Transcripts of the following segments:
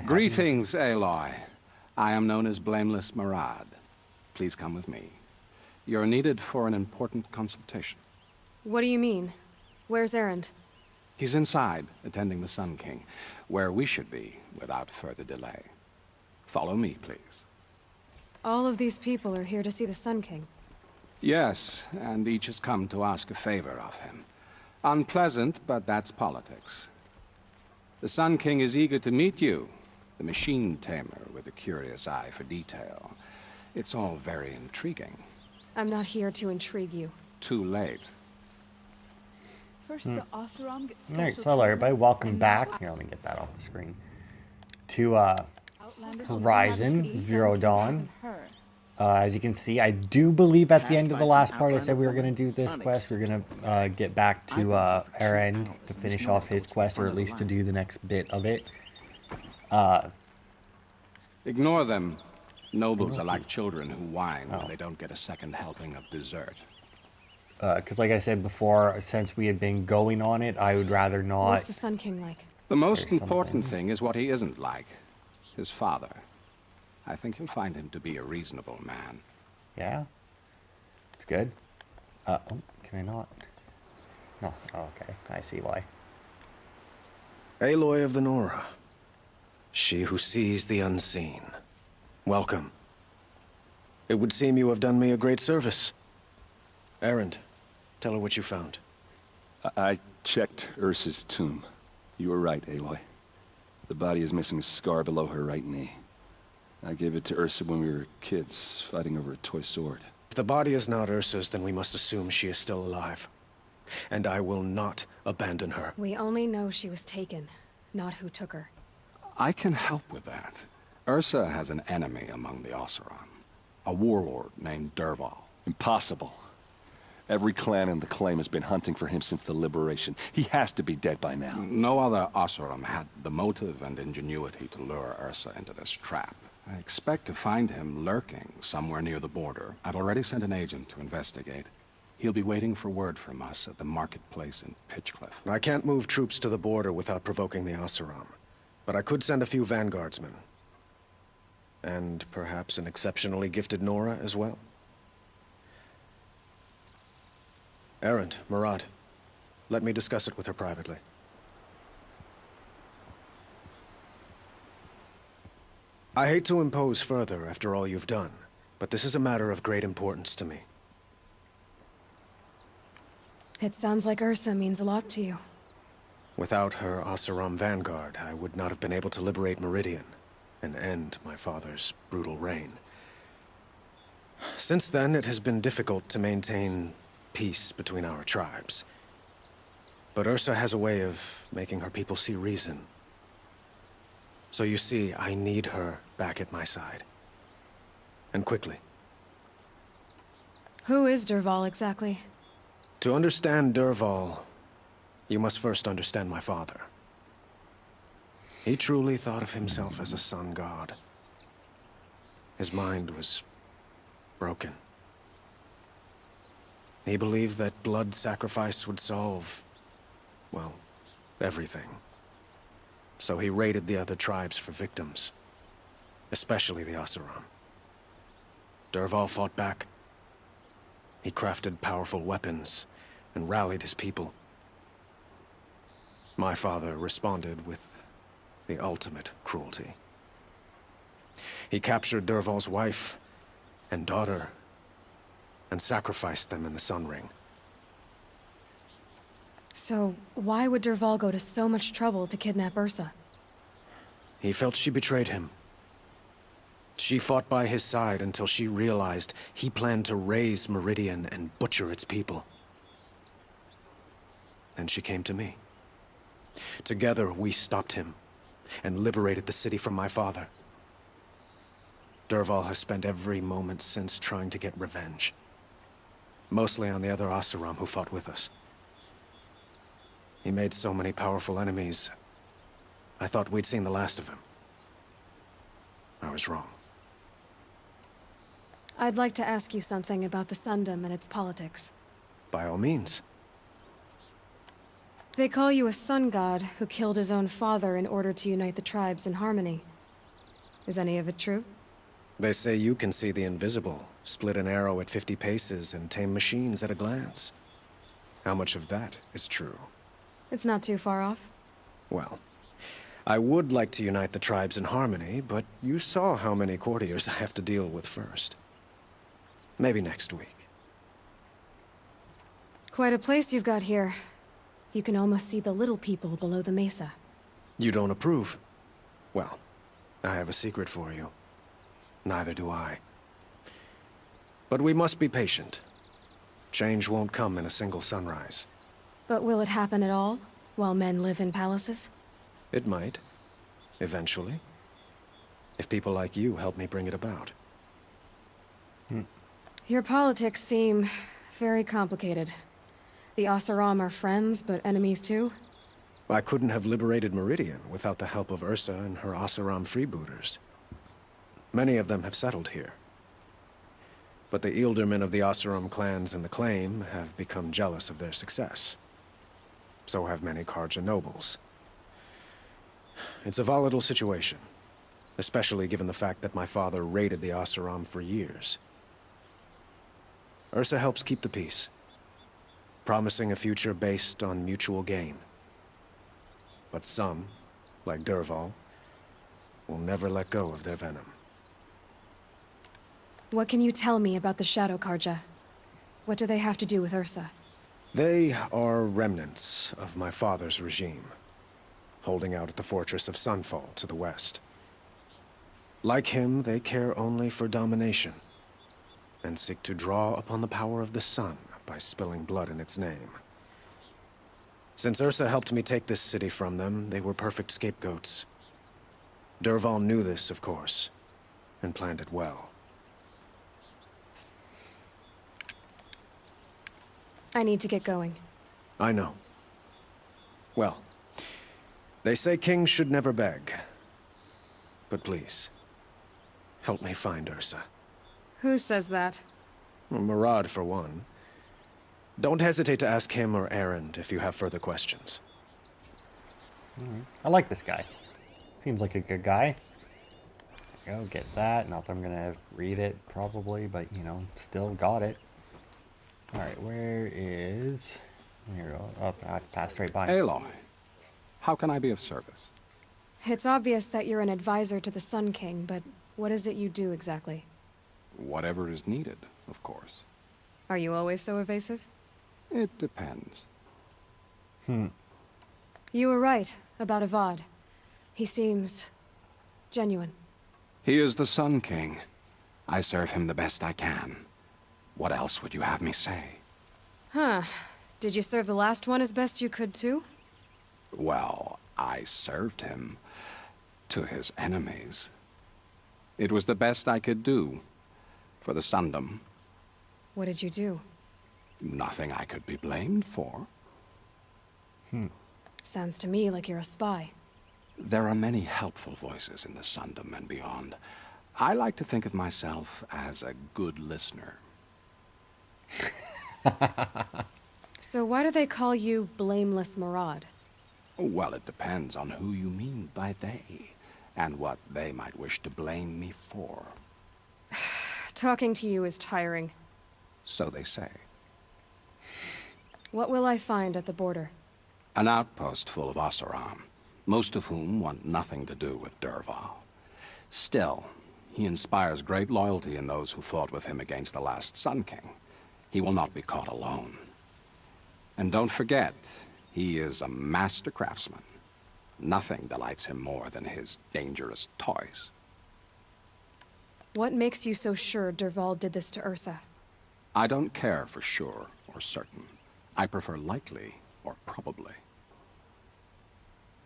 Greetings, Aloy. I am known as Blameless Marad. Please come with me. You're needed for an important consultation. What do you mean? Where's Erend? He's inside, attending the Sun King, where we should be without further delay. Follow me, please. All of these people are here to see the Sun King. Yes, and each has come to ask a favor of him. Unpleasant, but that's politics. The Sun King is eager to meet you, the machine tamer with a curious eye for detail. It's all very intriguing. I'm not here to intrigue you. Too late. First, the Oseram gets Alright, so hello everybody, welcome back. Here, let me get that off the screen. To Horizon Zero Dawn. As you can see, I do believe at the end of the last part I said we were going to do this quest. We're going to get back to Erend to finish off his quest, or at least to do the next bit of it. Ignore them. Nobles are like children who whine when they don't get a second helping of dessert. Because like I said before, since we had been going on it, I would rather not... What's the Sun King like? The most important thing is what he isn't like. His father. I think you'll find him to be a reasonable man. Yeah? It's good. Oh, can I not? No. Oh, okay. I see why. Aloy of the Nora. She who sees the unseen. Welcome. It would seem you have done me a great service. Erend, tell her what you found. I checked Ursa's tomb. You were right, Aloy. The body is missing a scar below her right knee. I gave it to Ursa when we were kids, fighting over a toy sword. If the body is not Ursa's, then we must assume she is still alive. And I will not abandon her. We only know she was taken, not who took her. I can help with that. Ursa has an enemy among the Oseram. A warlord named Dervahl. Impossible. Every clan in the claim has been hunting for him since the liberation. He has to be dead by now. No other Oseram had the motive and ingenuity to lure Ursa into this trap. I expect to find him lurking somewhere near the border. I've already sent an agent to investigate. He'll be waiting for word from us at the marketplace in Pitchcliff. I can't move troops to the border without provoking the Oseram. But I could send a few vanguardsmen. And perhaps an exceptionally gifted Nora as well. Erend, Marad, let me discuss it with her privately. I hate to impose further after all you've done, but this is a matter of great importance to me. It sounds like Ursa means a lot to you. Without her Oseram vanguard, I would not have been able to liberate Meridian and end my father's brutal reign. Since then, it has been difficult to maintain peace between our tribes. But Ursa has a way of making her people see reason. So you see, I need her back at my side. And quickly. Who is Dervahl exactly? To understand Dervahl, you must first understand my father. He truly thought of himself as a sun god. His mind was broken. He believed that blood sacrifice would solve, well, everything. So he raided the other tribes for victims, especially the Oseram. Dervahl fought back. He crafted powerful weapons and rallied his people. My father responded with the ultimate cruelty. He captured Dervahl's wife and daughter and sacrificed them in the Sun Ring. So, why would Dervahl go to so much trouble to kidnap Ursa? He felt she betrayed him. She fought by his side until she realized he planned to raise Meridian and butcher its people. Then she came to me. Together, we stopped him and liberated the city from my father. Dervahl has spent every moment since trying to get revenge. Mostly on the other Oseram who fought with us. He made so many powerful enemies, I thought we'd seen the last of him. I was wrong. I'd like to ask you something about the Sundom and its politics. By all means. They call you a sun god who killed his own father in order to unite the tribes in harmony. Is any of it true? They say you can see the invisible, split an arrow at 50 paces, and tame machines at a glance. How much of that is true? It's not too far off. Well, I would like to unite the tribes in harmony, but you saw how many courtiers I have to deal with first. Maybe next week. Quite a place you've got here. You can almost see the little people below the mesa. You don't approve? Well, I have a secret for you. Neither do I. But we must be patient. Change won't come in a single sunrise. But will it happen at all, while men live in palaces? It might. Eventually. If people like you help me bring it about. Your politics seem very complicated. The Oseram are friends, but enemies too? I couldn't have liberated Meridian without the help of Ursa and her Oseram freebooters. Many of them have settled here. But the ealdormen of the Oseram clans in the Claim have become jealous of their success. So have many Karja nobles. It's a volatile situation, especially given the fact that my father raided the Oseram for years. Ursa helps keep the peace, promising a future based on mutual gain. But some, like Dervahl, will never let go of their venom. What can you tell me about the Shadow Karja? What do they have to do with Ursa? They are remnants of my father's regime, holding out at the fortress of Sunfall to the west. Like him, they care only for domination, and seek to draw upon the power of the sun by spilling blood in its name. Since Ursa helped me take this city from them, they were perfect scapegoats. Dervahl knew this, of course, and planned it well. I need to get going. I know. Well, they say kings should never beg. But please, help me find Ursa. Who says that? Well, Murad, for one. Don't hesitate to ask him or Erend if you have further questions. I like this guy. Seems like a good guy. Go get that. Not that I'm gonna read it probably, but you know, still got it. All right, where is? Here we go. Up, I passed right by. Aloy, how can I be of service? It's obvious that you're an advisor to the Sun King, but what is it you do exactly? Whatever is needed, of course. Are you always so evasive? It depends. You were right about Avad. He seems genuine. He is the Sun King. I serve him the best I can. What else would you have me say? Huh. Did you serve the last one as best you could too? Well, I served him to his enemies. It was the best I could do for the Sundom. What did you do? Nothing I could be blamed for. Sounds to me like you're a spy. There are many helpful voices in the Sundom and beyond. I like to think of myself as a good listener. So why do they call you Blameless Murad? Well, it depends on who you mean by they, and what they might wish to blame me for. Talking to you is tiring. So they say. What will I find at the border? An outpost full of Oseram, most of whom want nothing to do with Dervahl. Still, he inspires great loyalty in those who fought with him against the last Sun King. He will not be caught alone. And don't forget, he is a master craftsman. Nothing delights him more than his dangerous toys. What makes you so sure Dervahl did this to Ursa? I don't care for sure or certain. I prefer likely or probably.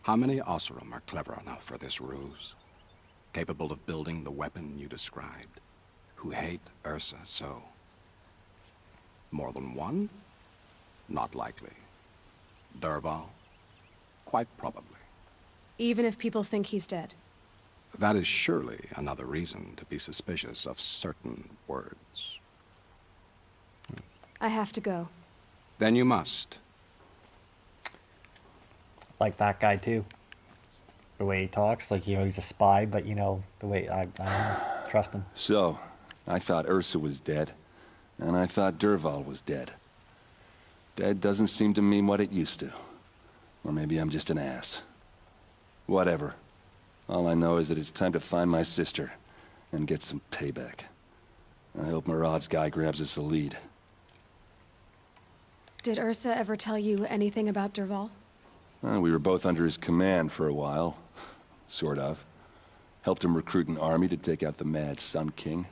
How many Oseram are clever enough for this ruse? Capable of building the weapon you described? Who hate Ursa so? More than one? Not likely. Dervahl? Quite probably. Even if people think he's dead? That is surely another reason to be suspicious of certain words. I have to go. Then you must. like that guy too. The way he talks, like, you know, he's a spy, but, you know, the way I don't know, trust him. So, I thought Ursa was dead, and I thought Dervahl was dead. Dead doesn't seem to mean what it used to. Or maybe I'm just an ass. Whatever. All I know is that it's time to find my sister and get some payback. I hope Murad's guy grabs us the lead. Did Ursa ever tell you anything about Dervahl? We were both under his command for a while. Sort of. Helped him recruit an army to take out the mad Sun King.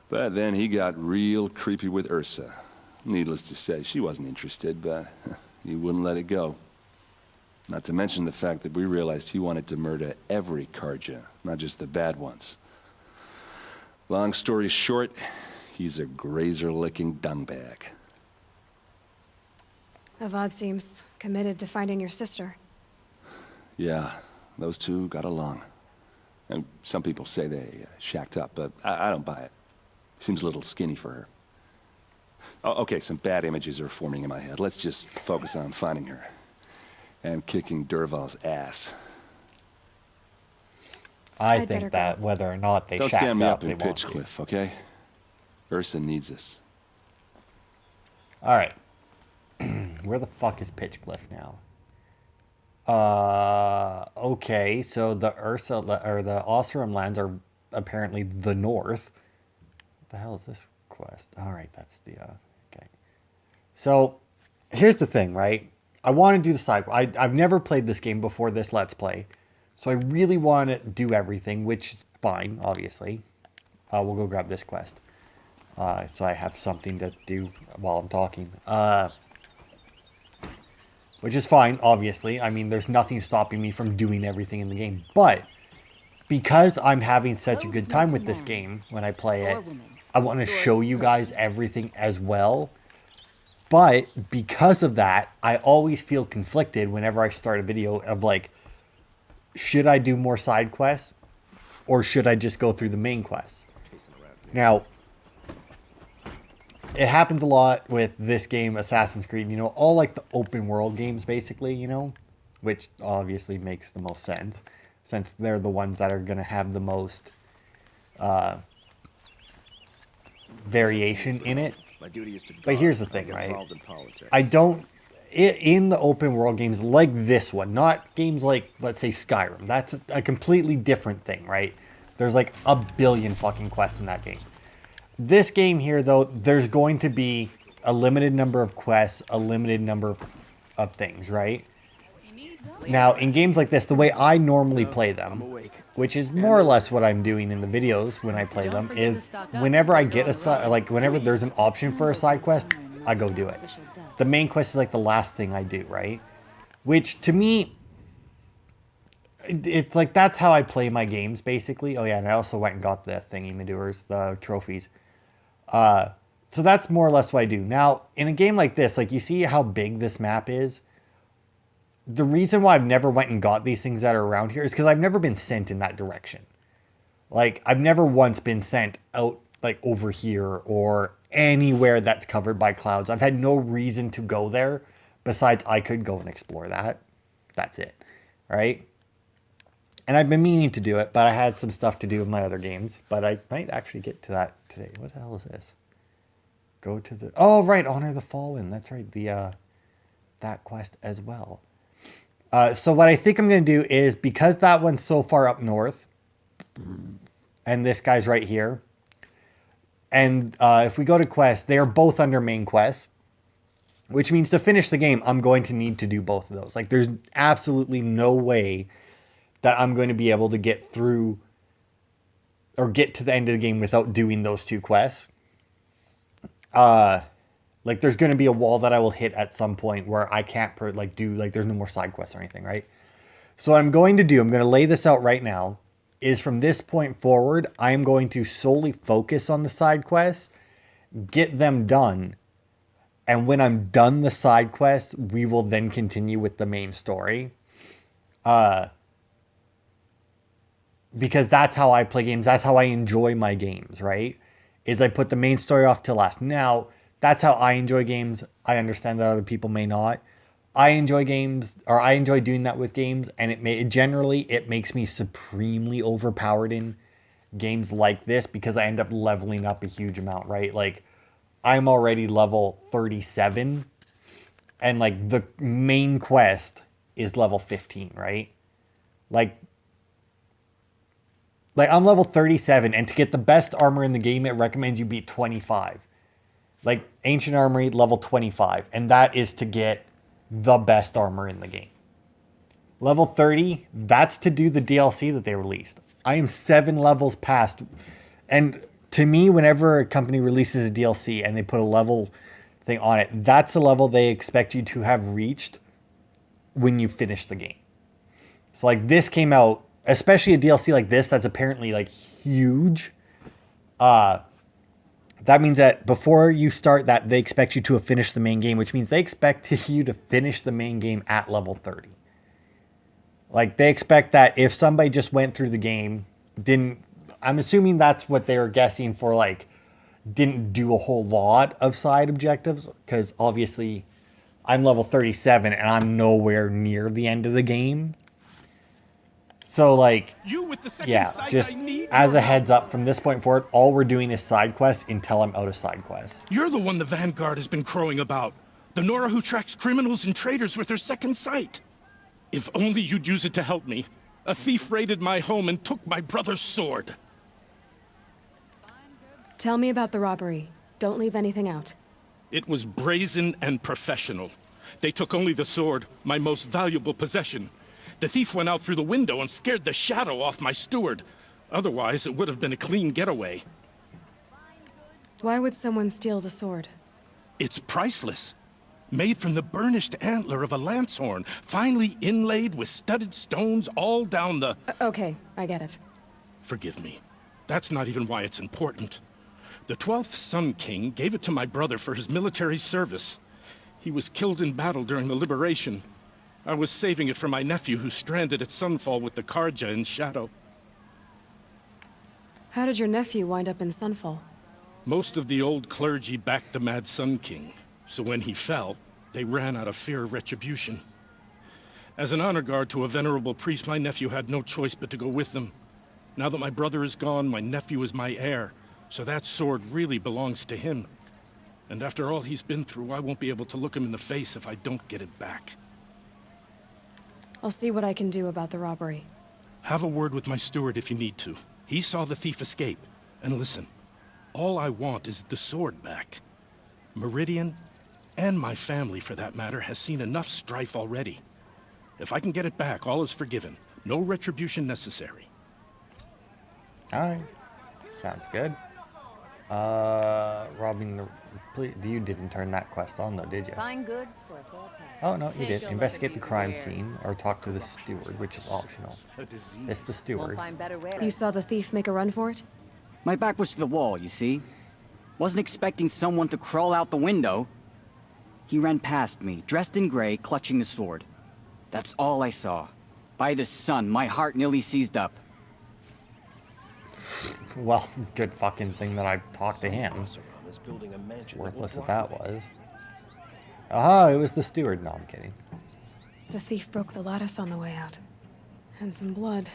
But then he got real creepy with Ursa. Needless to say, she wasn't interested, but he wouldn't let it go. Not to mention the fact that we realized he wanted to murder every Karja, not just the bad ones. Long story short, he's a grazer-licking dungbag. Avad seems committed to finding your sister. Yeah, those two got along. And some people say they shacked up, but I don't buy it. Seems a little skinny for her. Oh, okay, some bad images are forming in my head. Let's just focus on finding her. And kicking Dervahl's ass. I think that whether or not they don't shacked stand me up in they won't be. Pitchcliff, okay? Ursa needs us. All right. Where the fuck is Pitchcliff now? Okay, so the Ursa or the Oseram lands are apparently the north. What the hell is this quest? All right, that's the okay. So here's the thing, right? I want to do the side. I've never played this game before this Let's Play, so I really want to do everything, which is fine, obviously. We'll go grab this quest, so I have something to do while I'm talking. Which is fine, obviously. I mean, there's nothing stopping me from doing everything in the game. But because I'm having such a good time with this game when I play it, I want to show you guys everything as well. But because of that, I always feel conflicted whenever I start a video of like, should I do more side quests or should I just go through the main quests? Now, it happens a lot with this game, Assassin's Creed, you know, all like the open world games basically, you know, which obviously makes the most sense since they're the ones that are going to have the most variation in it. But here's the thing, right? I don't, in the open world games like this one, not games like, let's say, Skyrim. That's a completely different thing, right? There's like a billion fucking quests in that game. This game here, though, there's going to be a limited number of quests, a limited number of things, right? Now, in games like this, the way I normally play them, which is more or less what I'm doing in the videos when I play them, is whenever I get a like whenever there's an option for a side quest, I go do it. The main quest is like the last thing I do, right? Which to me, it's like that's how I play my games basically. Oh yeah, and I also went and got the thingy manures, the trophies. So that's more or less what I do. Now, in a game like this, like you see how big this map is. The reason why I've never went and got these things that are around here is because I've never been sent in that direction. Like, I've never once been sent out, like, over here or anywhere that's covered by clouds. I've had no reason to go there besides I could go and explore that. That's it, right? And I've been meaning to do it, but I had some stuff to do with my other games. But I might actually get to that today. What the hell is this? Go to the... Oh, right, Honor the Fallen. That's right, the that quest as well. So what I think I'm going to do is, because that one's so far up north, and this guy's right here, and if we go to quest, they are both under main quest, which means to finish the game, I'm going to need to do both of those. Like, there's absolutely no way that I'm going to be able to get through or get to the end of the game without doing those two quests. Like, there's going to be a wall that I will hit at some point where I can't, there's no more side quests or anything, right? So what I'm going to lay this out right now, is from this point forward, I am going to solely focus on the side quests, get them done, and when I'm done the side quests, we will then continue with the main story. Because that's how I play games, that's how I enjoy my games, right? Is I put the main story off till last. Now, that's how I enjoy games. I understand that other people may not. I enjoy games, or I enjoy doing that with games, and it makes me supremely overpowered in games like this because I end up leveling up a huge amount, right? Like, I'm already level 37, and like the main quest is level 15, right? Like I'm level 37, and to get the best armor in the game, it recommends you beat 25. Like Ancient Armory, level 25, and that is to get the best armor in the game. Level 30, that's to do the DLC that they released. I am 7 levels past, and to me, whenever a company releases a DLC and they put a level thing on it, that's the level they expect you to have reached when you finish the game. So like this came out, especially a DLC like this that's apparently like huge. That means that before you start that, they expect you to have finished the main game, which means they expect you to finish the main game at level 30. Like, they expect that if somebody just went through the game, I'm assuming that's what they were guessing for, like, didn't do a whole lot of side objectives, because obviously I'm level 37 and I'm nowhere near the end of the game. So, like, yeah, just as a heads up, from this point forward, all we're doing is side quests until I'm out of side quests. You're the one the Vanguard has been crowing about. The Nora who tracks criminals and traitors with her second sight. If only you'd use it to help me. A thief raided my home and took my brother's sword. Tell me about the robbery. Don't leave anything out. It was brazen and professional. They took only the sword, my most valuable possession. The thief went out through the window and scared the shadow off my steward. Otherwise, it would have been a clean getaway. Why would someone steal the sword? It's priceless. Made from the burnished antler of a lancehorn, finely inlaid with studded stones all down the... Okay, I get it. Forgive me. That's not even why it's important. The 12th Sun King gave it to my brother for his military service. He was killed in battle during the liberation. I was saving it for my nephew who's stranded at Sunfall with the Karja in Shadow. How did your nephew wind up in Sunfall? Most of the old clergy backed the Mad Sun King, so when he fell, they ran out of fear of retribution. As an honor guard to a venerable priest, my nephew had no choice but to go with them. Now that my brother is gone, my nephew is my heir, so that sword really belongs to him. And after all he's been through, I won't be able to look him in the face if I don't get it back. I'll see what I can do about the robbery. Have a word with my steward if you need to. He saw the thief escape. And listen, all I want is the sword back. Meridian, and my family for that matter, has seen enough strife already. If I can get it back, all is forgiven. No retribution necessary. Alright. Sounds good. Robbing the... You didn't turn that quest on though, did you? Find goods for a fair price. Oh, no, you did. Investigate the crime scene or talk to the steward, which is optional. It's the steward. You saw the thief make a run for it? My back was to the wall, you see? Wasn't expecting someone to crawl out the window. He ran past me, dressed in gray, clutching the sword. That's all I saw. By the sun, my heart nearly seized up. Well, good fucking thing that I talked to him. Worthless that that was. Aha, it was the steward. No, I'm kidding. The thief broke the lattice on the way out. And some blood.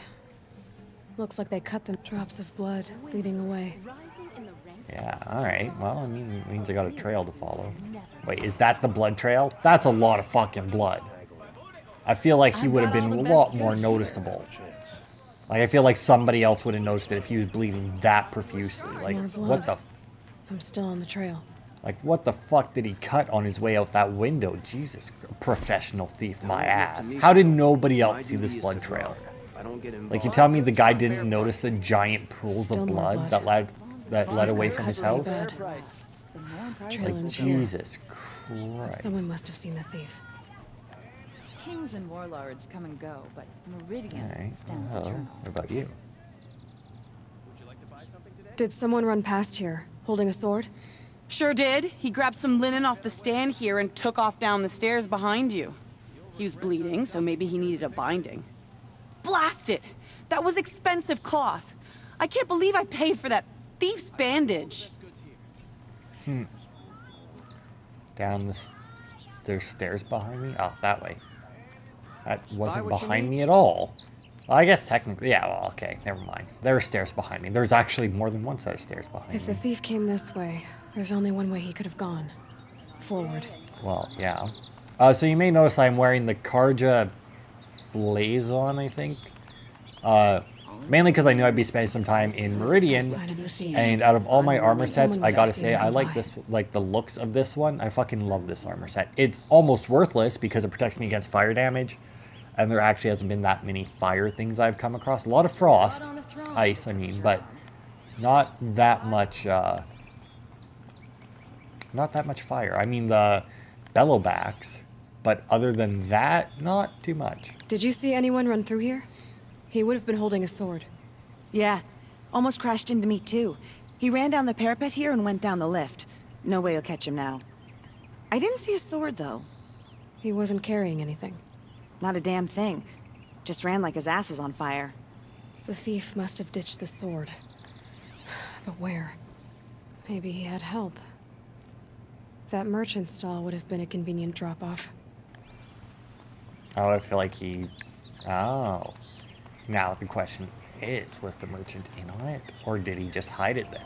Looks like they cut them. Drops of blood leading away. Yeah, alright. Well, I mean, it means I got a trail to follow. Wait, is that the blood trail? That's a lot of fucking blood. I feel like he would have been a lot more noticeable. Like, I feel like somebody else would have noticed it if he was bleeding that profusely. Like, what the... I'm still on the trail. Like, what the fuck did he cut on his way out that window? Jesus, professional thief, my ass. How did nobody else see this blood trail? Like, you tell me the guy didn't notice the giant pools of blood that led away from his house? Like, Jesus Christ. Someone must have seen the thief. Kings and warlords come and go, but Meridian stands eternal. What about you? Did someone run past here, holding a sword? Sure did. He grabbed some linen off the stand here and took off down the stairs behind you. He was bleeding, so maybe he needed a binding. Blast it! That was expensive cloth. I can't believe I paid for that thief's bandage. Down the There's stairs behind me? Oh, that way. That wasn't behind me at all. Well, I guess technically, yeah, well, okay, never mind. There are stairs behind me. There's actually more than one set of stairs behind If the me. thief came this way, there's only one way he could have gone. Forward. Well, yeah. So you may notice I'm wearing the Karja Blazon, I think. Mainly because I knew I'd be spending some time in Meridian, and out of all my armor sets, I gotta say, I like this, like the looks of this one. I fucking love this armor set. It's almost worthless because it protects me against fire damage, and there actually hasn't been that many fire things I've come across. A lot of frost, ice, I mean, but not that much, not that much fire. I mean, the bellowbacks, but other than that, not too much. Did you see anyone run through here? He would have been holding a sword. Yeah, almost crashed into me too. He ran down the parapet here and went down the lift. No way you'll catch him now. I didn't see a sword though. He wasn't carrying anything. Not a damn thing. Just ran like his ass was on fire. The thief must have ditched the sword. But where? Maybe he had help. That merchant stall would have been a convenient drop-off. Oh, I feel like he... Oh. Now the question is, was the merchant in on it? Or did he just hide it there?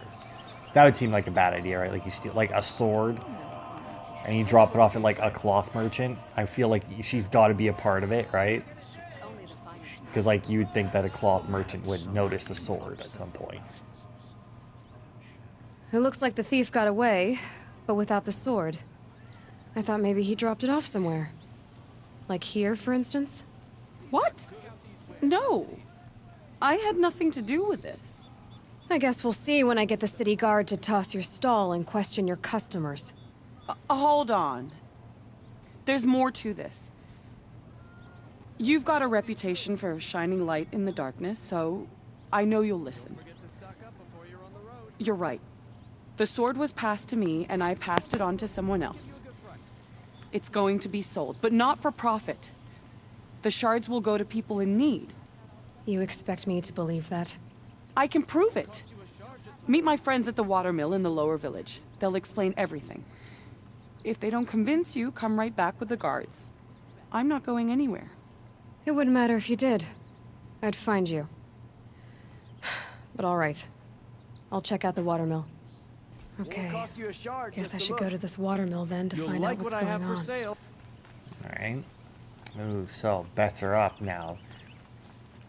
That would seem like a bad idea, right? Like you steal like a sword and you drop it off at like a cloth merchant. I feel like she's got to be a part of it, right? Because like you would think that a cloth merchant would notice the sword at some point. It looks like the thief got away, but without the sword. I thought maybe he dropped it off somewhere. Like here, for instance? What? No. I had nothing to do with this. I guess we'll see when I get the city guard to toss your stall and question your customers. Hold on. There's more to this. You've got a reputation for shining light in the darkness, so I know you'll listen. You're right. The sword was passed to me, and I passed it on to someone else. It's going to be sold, but not for profit. The shards will go to people in need. You expect me to believe that? I can prove it. Meet my friends at the watermill in the lower village. They'll explain everything. If they don't convince you, come right back with the guards. I'm not going anywhere. It wouldn't matter if you did. I'd find you. But all right. I'll check out the watermill. Okay. Guess I should go to this watermill then to find out what's going on. Alright. Ooh, so bets are up now.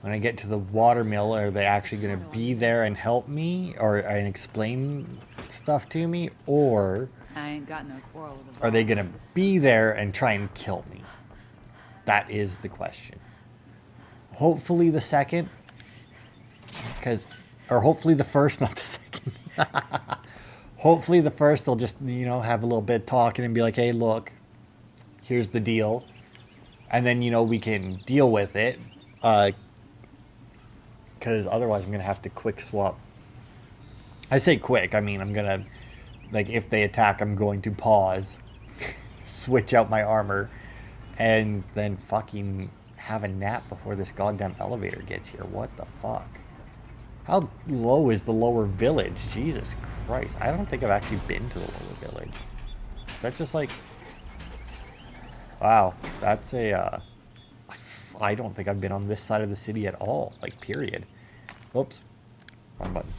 When I get to the watermill, are they actually going to be there and help me? Or and explain stuff to me? Or I ain't got no quarrel with are they going to be there and try and kill me? That is the question. Hopefully the second. Or hopefully the first, not the second. Hopefully the first, they'll just, you know, have a little bit talking and be like, hey, look, here's the deal. And then, you know, we can deal with it. Because otherwise I'm going to have to quick swap. I say quick, I mean, I'm going to, like, if they attack, I'm going to pause, switch out my armor, and then fucking have a nap before this goddamn elevator gets here. What the fuck? How low is the lower village? Jesus Christ. I don't think I've actually been to the lower village. Is that just like... Wow, that's a... I don't think I've been on this side of the city at all. Like, period. Oops. Wrong button.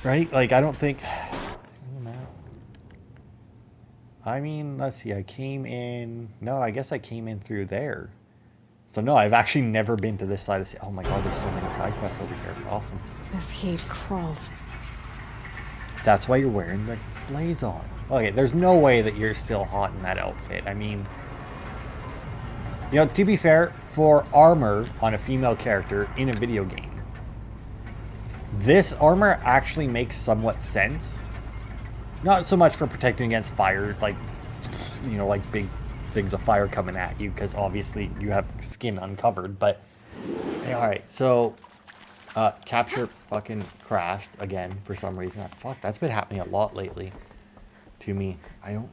Right? Like, I don't think... I mean, let's see. I came in... No, I guess I came in through there. So no, I've actually never been to this side of the city. Oh my god, there's so many side quests over here. Awesome. This heat crawls. That's why you're wearing the blaze on. Okay, there's no way that you're still hot in that outfit. I mean... You know, to be fair, for armor on a female character in a video game, this armor actually makes somewhat sense. Not so much for protecting against fire, like, you know, like big things of fire coming at you, because obviously you have skin uncovered, but... Hey, alright, so... capture fucking crashed again for some reason. Fuck, that's been happening a lot lately to me. I don't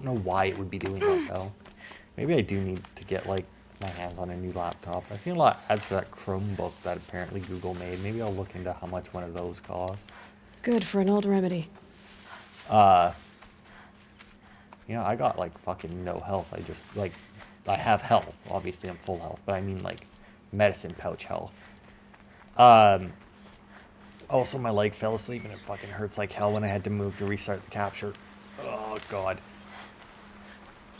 know why it would be doing that, though. Maybe I do need to get, like, my hands on a new laptop. I've seen a lot of ads for that Chromebook that apparently Google made. Maybe I'll look into how much one of those costs. Good for an old remedy. You know, I got like fucking no health. I just like, I have health. Obviously I'm full health, but I mean like medicine pouch health. Also my leg fell asleep and it fucking hurts like hell when I had to move to restart the capture. Oh god.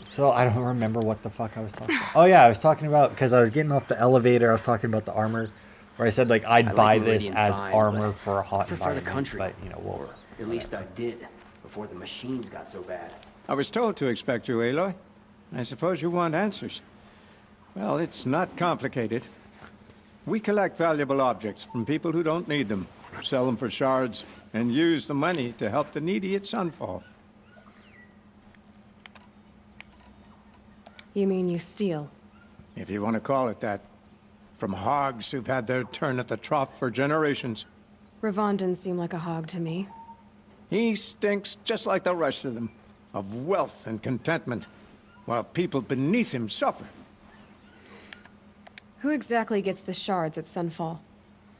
So I don't remember what the fuck I was talking about. Oh yeah, I was talking about, because I was getting off the elevator, I was talking about the armor, where I said like I'd buy this as armor for a hot environment, but you know, we'll, at least I did, before the machines got so bad. I was told to expect you, Aloy. I suppose you want answers. Well, it's not complicated. We collect valuable objects from people who don't need them, sell them for shards, and use the money to help the needy at Sunfall. You mean you steal? If you want to call it that. From hogs who've had their turn at the trough for generations. Ravon didn't seem like a hog to me. He stinks just like the rest of them, of wealth and contentment, while people beneath him suffer. Who exactly gets the shards at Sunfall?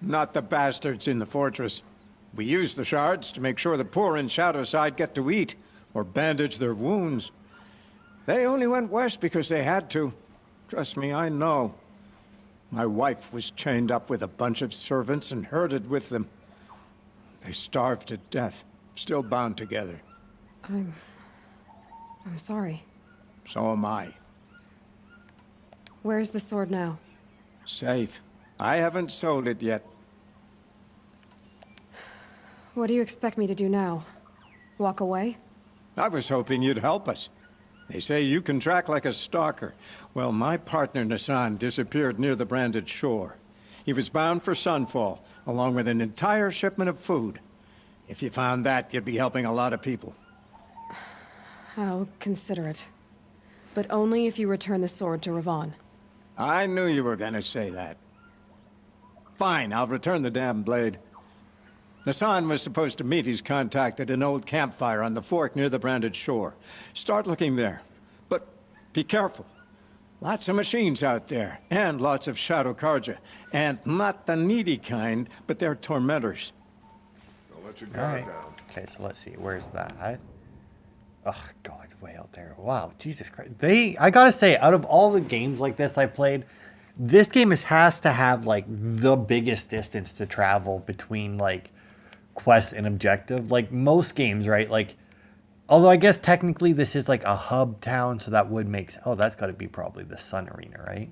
Not the bastards in the fortress. We use the shards to make sure the poor in Shadowside get to eat, or bandage their wounds. They only went west because they had to. Trust me, I know. My wife was chained up with a bunch of servants and herded with them. They starved to death, still bound together. I'm sorry. So am I. Where's the sword now? Safe. I haven't sold it yet. What do you expect me to do now? Walk away? I was hoping you'd help us. They say you can track like a stalker. Well, my partner Nassan disappeared near the branded shore. He was bound for Sunfall, along with an entire shipment of food. If you found that, you'd be helping a lot of people. I'll consider it. But only if you return the sword to Ravon. I knew you were gonna say that. Fine, I'll return the damn blade. Nassan was supposed to meet his contact at an old campfire on the fork near the branded shore. Start looking there. But be careful. Lots of machines out there, and lots of Shadow Karja. And not the needy kind, but they're tormentors. Don't let your guard down. Okay, so let's see. Where's that? Oh, God, way out there. Wow, Jesus Christ. I gotta say, out of all the games like this I've played, this game has to have, like, the biggest distance to travel between, like, quest and objective. Like, most games, right? Like, although I guess technically this is, like, a hub town, so that would make... Oh, that's gotta be probably the Sun Arena, right?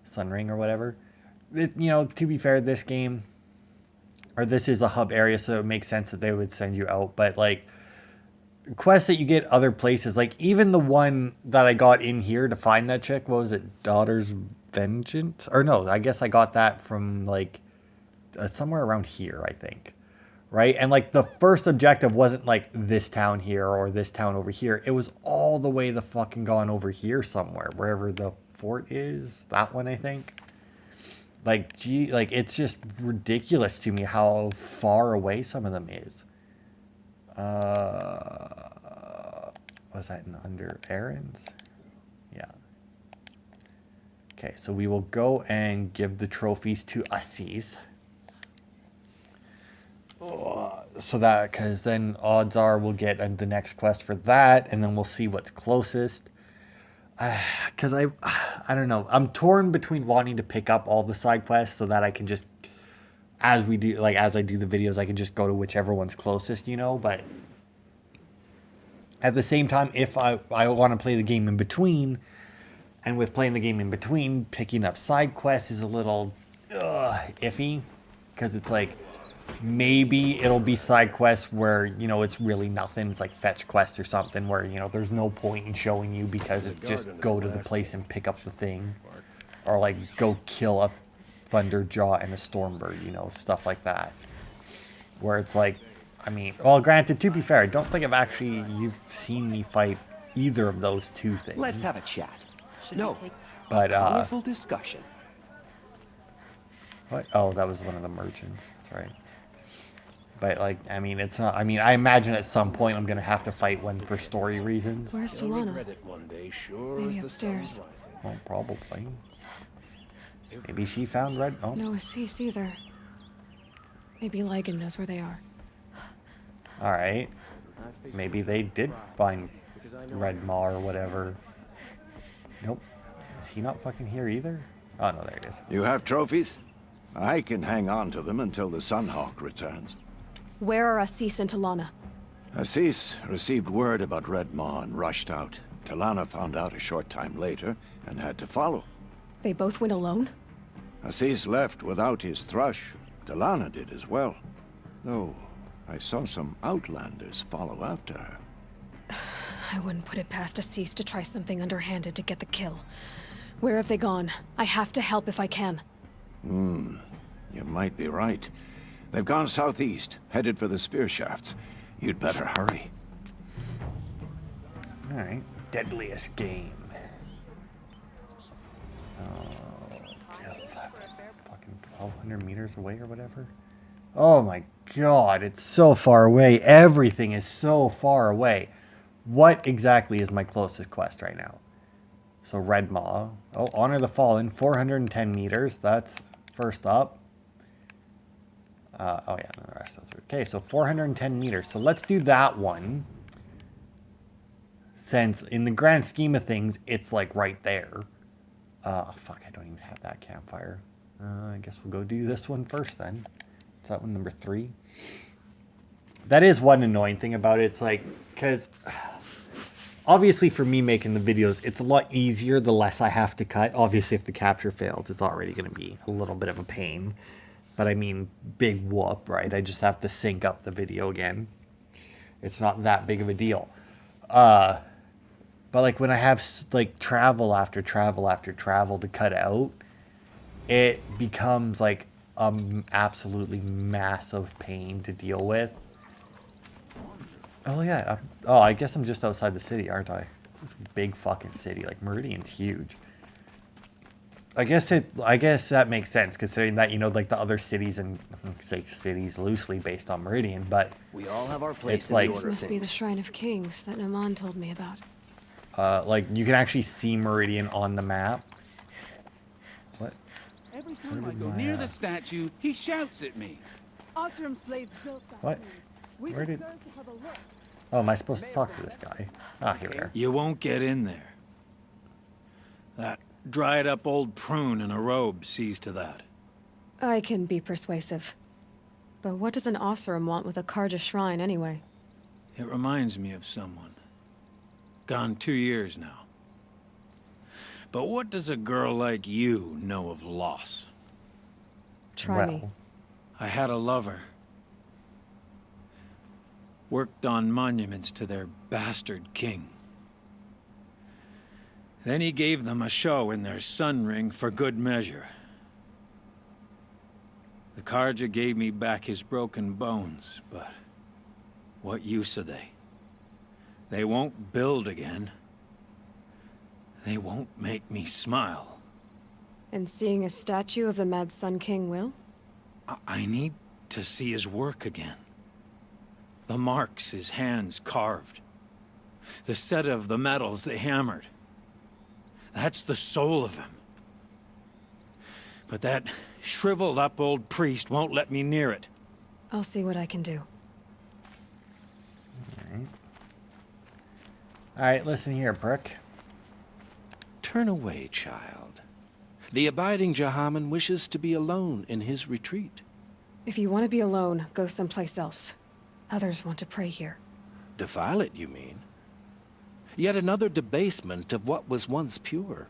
Sun Ring or whatever. You know, to be fair, this game... Or this is a hub area, so it makes sense that they would send you out. But, like... quests that you get other places, like even the one that I got in here to find that chick, what was it, Daughter's Vengeance? Or no, I guess I got that from like somewhere around here, I think, right? And like the first objective wasn't like this town here or this town over here, it was all the way the fucking gone over here somewhere, wherever the fort is, that one I think. Like, gee, like it's just ridiculous to me how far away some of them is. Was that in under errands? Yeah. Okay, so we will go and give the trophies to Assis. So that, because then odds are we'll get the next quest for that, and then we'll see what's closest. Because I don't know. I'm torn between wanting to pick up all the side quests so that I can just, as I do the videos, I can just go to whichever one's closest, you know, but at the same time, if I want to play the game in between, and with playing the game in between, picking up side quests is a little iffy, because it's like, maybe it'll be side quests where, you know, it's really nothing. It's like fetch quests or something where, you know, there's no point in showing you because it's just go to the place and pick up the thing. Or like go kill a Thunderjaw and a Stormbird, you know, stuff like that. Where it's like, I mean, well, granted, to be fair, I don't think you've seen me fight either of those two things. Let's have a chat. But, powerful discussion. What? Oh, that was one of the merchants. That's right. But, like, I mean, it's not... I mean, I imagine at some point I'm going to have to fight one for story reasons. Where's Talana? Maybe upstairs. Well, probably. Maybe she found Red... Oh. No Assis either. Maybe Lygan knows where they are. Alright. Maybe they did find Red Maw or whatever. Nope. Is he not fucking here either? Oh no, there he is. You have trophies? I can hang on to them until the Sunhawk returns. Where are Assis and Talana? Assis received word about Red Maw and rushed out. Talana found out a short time later and had to follow. They both went alone? Assis left without his thrush. Talana did as well. Though, I saw some outlanders follow after her. I wouldn't put it past Assis to try something underhanded to get the kill. Where have they gone? I have to help if I can. You might be right. They've gone southeast, headed for the spear shafts. You'd better hurry. Alright. Deadliest game. Oh, God. Fucking 1,200 meters away or whatever. Oh my god, it's so far away. Everything is so far away. What exactly is my closest quest right now? So Red Maw. Oh, Honor the Fallen, 410 meters. That's first up. Oh yeah, no, the rest of those are okay. So 410 meters. So let's do that one. Since in the grand scheme of things, it's like right there. Oh fuck, I don't even have that campfire. I guess we'll go do this one first then. Is that one number 3? That is one annoying thing about it. It's like, because obviously for me making the videos, it's a lot easier the less I have to cut. Obviously if the capture fails, it's already going to be a little bit of a pain. But I mean, big whoop, right? I just have to sync up the video again. It's not that big of a deal. But like when I have like travel after travel after travel to cut out, it becomes like absolutely massive pain to deal with. Oh yeah. Oh, I guess I'm just outside the city, aren't I? It's a big fucking city. Like Meridian's huge. I guess that makes sense considering that, you know, like the other cities, and say cities loosely based on Meridian, but we all have our place. It's like, this must be the Shrine of Kings that Naman told me about. Like you can actually see Meridian on the map. What? Every time I go near the statue, he shouts at me. Osram slaves built that. What? Where did? Oh, am I supposed to talk to this guy? Ah, here we are. You won't get in there. That dried up old prune in a robe sees to that. I can be persuasive. But what does an Osram want with a Karja shrine anyway? It reminds me of someone. Gone 2 years now. But what does a girl like you know of loss? Try me. I had a lover. Worked on monuments to their bastard king. Then he gave them a show in their sun ring for good measure. The Karja gave me back his broken bones, but what use are they? They won't build again. They won't make me smile. And seeing a statue of the Mad Sun King will? I need to see his work again. The marks his hands carved. The set of the metals they hammered. That's the soul of him. But that shriveled up old priest won't let me near it. I'll see what I can do. Alright, listen here, Brick. Turn away, child. The abiding Jahaman wishes to be alone in his retreat. If you want to be alone, go someplace else. Others want to pray here. Defile it, you mean? Yet another debasement of what was once pure.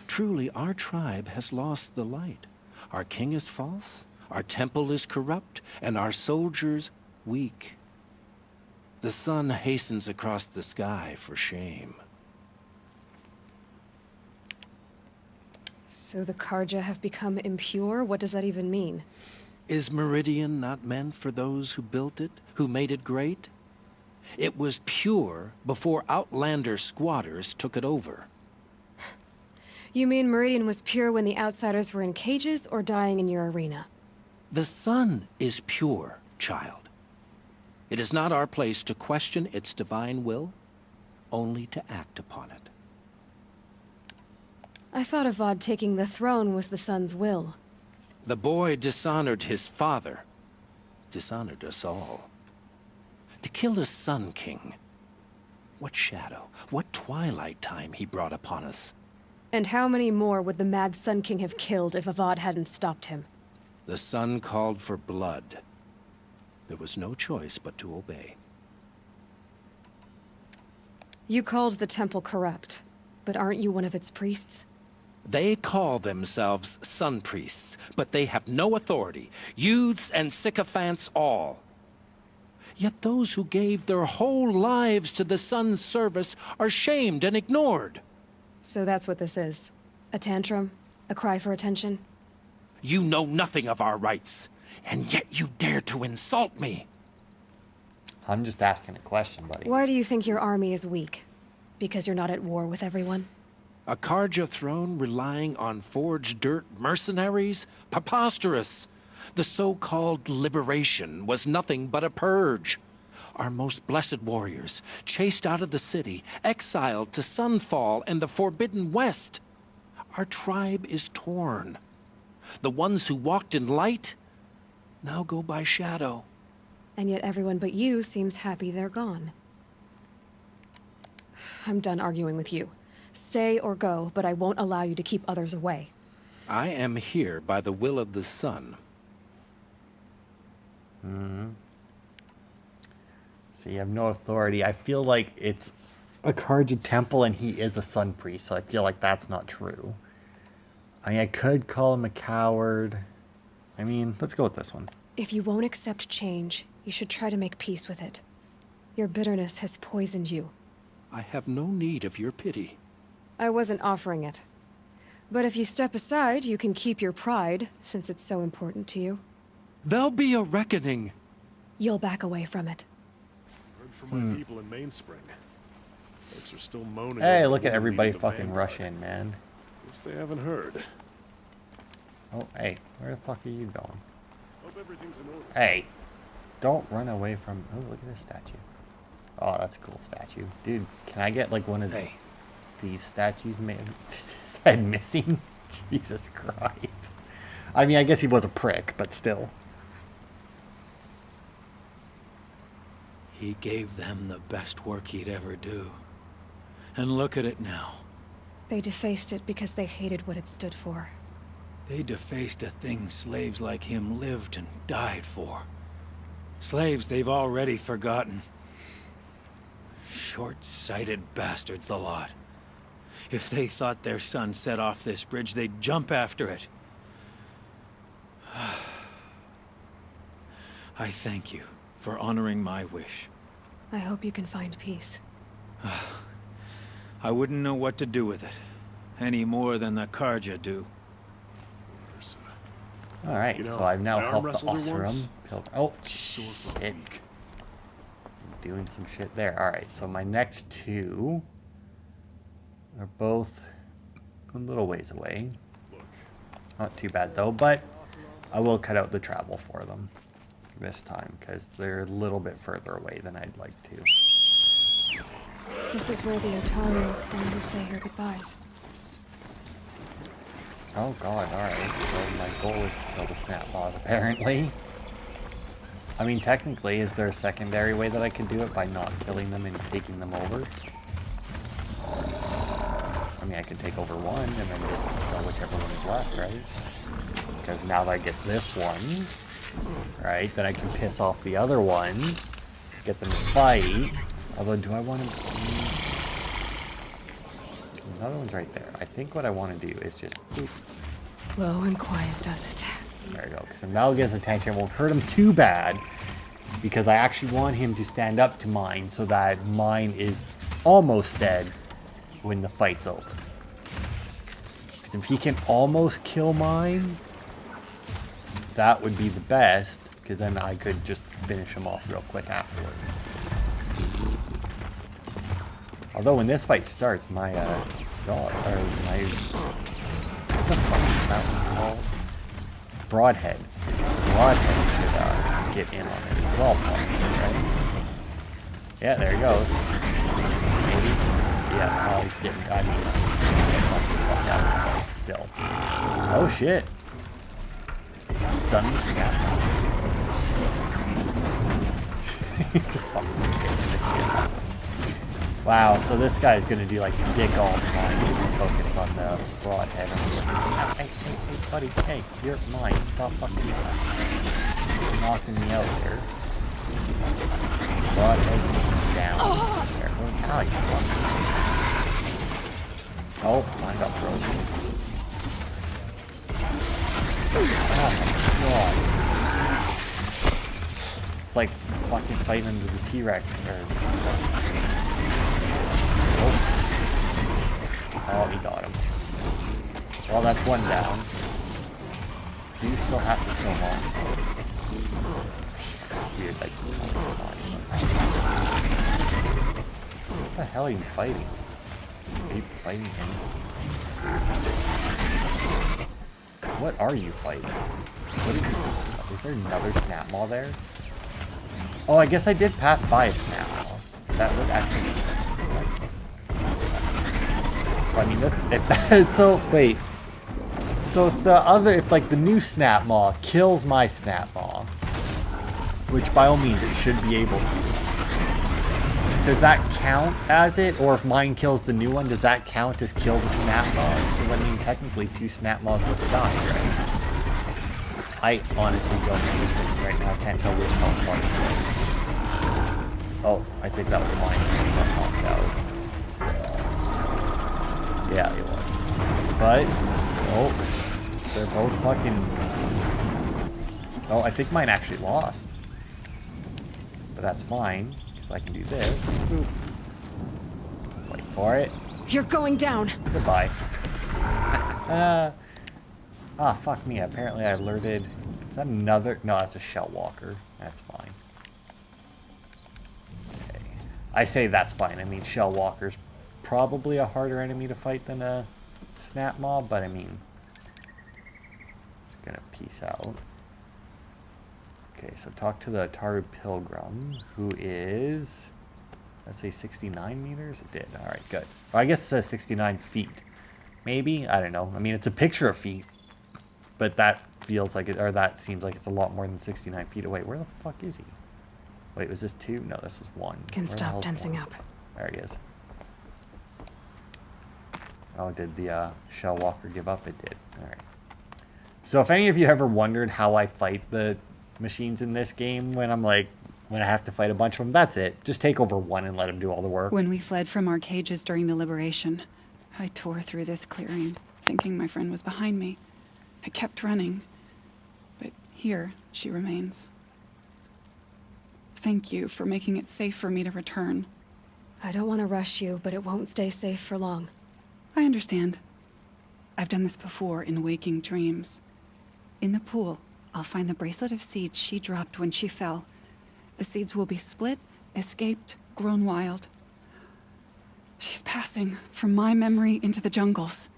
Truly, our tribe has lost the light. Our king is false, our temple is corrupt, and our soldiers weak. The sun hastens across the sky for shame. So the Karja have become impure? What does that even mean? Is Meridian not meant for those who built it, who made it great? It was pure before outlander squatters took it over. You mean Meridian was pure when the outsiders were in cages or dying in your arena? The sun is pure, child. It is not our place to question its divine will, only to act upon it. I thought Avad taking the throne was the sun's will. The boy dishonored his father, dishonored us all. To kill a Sun King, What shadow, what twilight time he brought upon us. And how many more would the Mad Sun King have killed if Avad hadn't stopped him? The sun called for blood. There was no choice but to obey. You called the temple corrupt, but aren't you one of its priests? They call themselves sun priests, but they have no authority. Youths and sycophants all. Yet those who gave their whole lives to the sun's service are shamed and ignored. So that's what this is. A tantrum? A cry for attention? You know nothing of our rights, and yet you dare to insult me. I'm just asking a question, buddy. Why do you think your army is weak? Because you're not at war with everyone? A Karja throne relying on forged dirt mercenaries? Preposterous! The so-called liberation was nothing but a purge. Our most blessed warriors, chased out of the city, exiled to Sunfall and the Forbidden West. Our tribe is torn. The ones who walked in light now go by shadow. And yet everyone but you seems happy they're gone. I'm done arguing with you. Stay or go, but I won't allow you to keep others away. I am here by the will of the sun. So you have no authority. I feel like it's a Karja temple and he is a sun priest, so I feel like that's not true. I mean, I could call him a coward. I mean, let's go with this one. If you won't accept change, you should try to make peace with it. Your bitterness has poisoned you. I have no need of your pity. I wasn't offering it. But if you step aside, you can keep your pride, since it's so important to you. There'll be a reckoning. You'll back away from it. Heard from my people in Mainspring. Folks are still moaning. Hey, look at everybody fucking rush in, man. Guess they haven't heard. Oh, hey, where the fuck are you going? Hope everything's in order. Hey, don't run away from... Oh, look at this statue. Oh, that's a cool statue. Dude, can I get, like, one of these statues made? Is his head missing? Jesus Christ. I mean, I guess he was a prick, but still. He gave them the best work he'd ever do. And look at it now. They defaced it because they hated what it stood for. They defaced a thing slaves like him lived and died for. Slaves they've already forgotten. Short-sighted bastards, the lot. If they thought their son set off this bridge, they'd jump after it. I thank you for honoring my wish. I hope you can find peace. I wouldn't know what to do with it, any more than the Karja do. Alright, You know, so I've now I arm helped the wrestled her Oseram. once. Oh, shit. Doing some shit there. Alright, so my next two are both a little ways away. Not too bad though, but I will cut out the travel for them this time because they're a little bit further away than I'd like to. This is where the Otaru wanted to say her goodbyes. Oh god, alright. So my goal is to kill the snap boss, apparently. I mean, technically, is there a secondary way that I could do it by not killing them and taking them over? I mean, I could take over one and then just kill whichever one is left, right? Because now that I get this one, right, then I can piss off the other one, get them to fight. Although, do I want to... Another one's right there. I think what I want to do is just... Boop. Low and quiet does it. There we go, because then that'll get his attention. It won't hurt him too bad, because I actually want him to stand up to mine so that mine is almost dead when the fight's over. Because if he can almost kill mine, that would be the best, because then I could just finish him off real quick afterwards. Although when this fight starts, my dog, or my... What the fuck is that one called? Broadhead. Broadhead should get in on it as well, probably, right? Yeah, there he goes. Maybe. Yeah, oh, he's getting... I mean, he's getting the fuck out of the fight still. Oh, shit. Stun the snap. He's just fucking kicking the shit out of him. Wow, so this guy's gonna do like dick all the time because he's focused on the broadhead. Hey, buddy, hey, you're mine. Stop fucking knocking me out here. Broadhead's down. There. Ow, you fucking. Oh, mine got frozen. Oh my god. It's like fucking fighting under the T-Rex. Oh, he got him. Well, that's one down. Do you still have to kill him all? Weird, like, what the hell are you fighting? Are you fighting him? What are you fighting? What are you doing? Is there another snap maw there? Oh, I guess I did pass by a snap maw. That would actually be nice. So I mean, so wait. So if like the new snap maw kills my snap maw, which by all means it should be able to, does that count as it? Or if mine kills the new one, does that count as kill the snap maws? Because I mean, technically 2 snap maws would have died, right? I honestly don't know which one right now. I can't tell which health bar it was. Oh, I think that was mine. It's not knocked out. Yeah, it was. But, oh, they're both fucking... Oh, I think mine actually lost. But that's fine, because I can do this. Boop. Wait for it. You're going down. Goodbye. Fuck me. Apparently I alerted... Is that another... No, that's a shell walker. That's fine. Okay. I say that's fine. I mean, shell walkers probably a harder enemy to fight than a snap mob, but I mean, it's gonna peace out. Okay, so talk to the Taru Pilgrim, who is, let's say 69 meters? It did. All right, good. Well, I guess it says 69 feet. Maybe? I don't know. I mean, it's a picture of feet, but that feels like it, or that seems like it's a lot more than 69 feet away. Where the fuck is he? Wait, was this 2? No, this was 1. Can stop tensing up. There he is. Oh, did the shell walker give up? It did. All right. So if any of you ever wondered how I fight the machines in this game when I have to fight a bunch of them, that's it. Just take over one and let them do all the work. When we fled from our cages during the liberation, I tore through this clearing, thinking my friend was behind me. I kept running, but here she remains. Thank you for making it safe for me to return. I don't want to rush you, but it won't stay safe for long. I understand. I've done this before in waking dreams. In the pool, I'll find the bracelet of seeds she dropped when she fell. The seeds will be split, escaped, grown wild. She's passing from my memory into the jungles.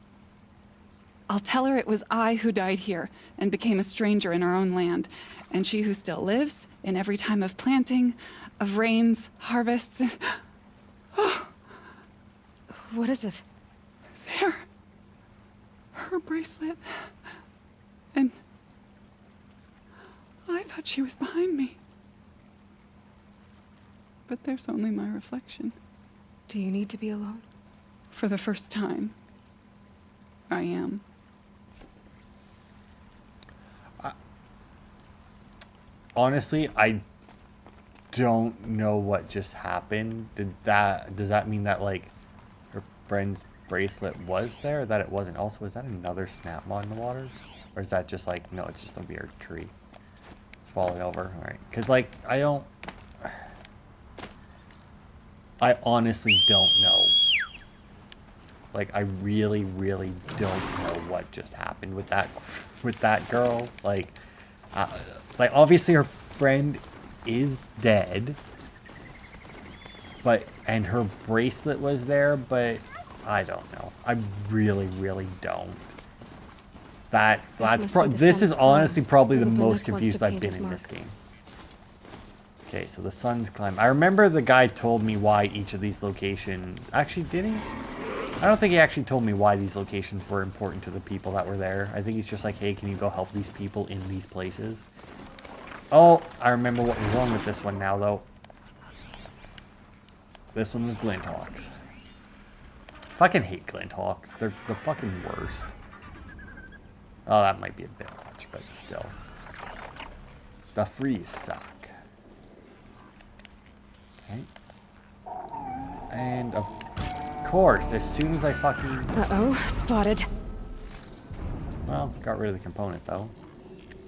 I'll tell her it was I who died here and became a stranger in our own land, and she who still lives in every time of planting, of rains, harvests, and... What is it? There. Her bracelet. And... I thought she was behind me. But there's only my reflection. Do you need to be alone? For the first time, I am. Honestly, I don't know what just happened. Does that mean that, like, her friend's bracelet was there, or that it wasn't? Also, is that another snap maw in the water? Or is that just like, no, it's just a weird tree. It's falling over. All right. Because, like, I honestly don't know. Like, I really, really don't know what just happened with that girl. Like, obviously her friend is dead, and her bracelet was there, but I don't know. I really, really don't. This is honestly probably the most confused I've been in this game. Okay, so the sun's climb. I remember the guy told me why each of these locations... Actually, did he? I don't think he actually told me why these locations were important to the people that were there. I think he's just like, hey, can you go help these people in these places? Oh, I remember what was wrong with this one now, though. This one was Glinthawks. Fucking hate Glinthawks. They're the fucking worst. Oh, that might be a bit much, but still. The freeze suck. Okay. And of course, as soon as I fucking... Uh-oh, spotted. Well, got rid of the component though.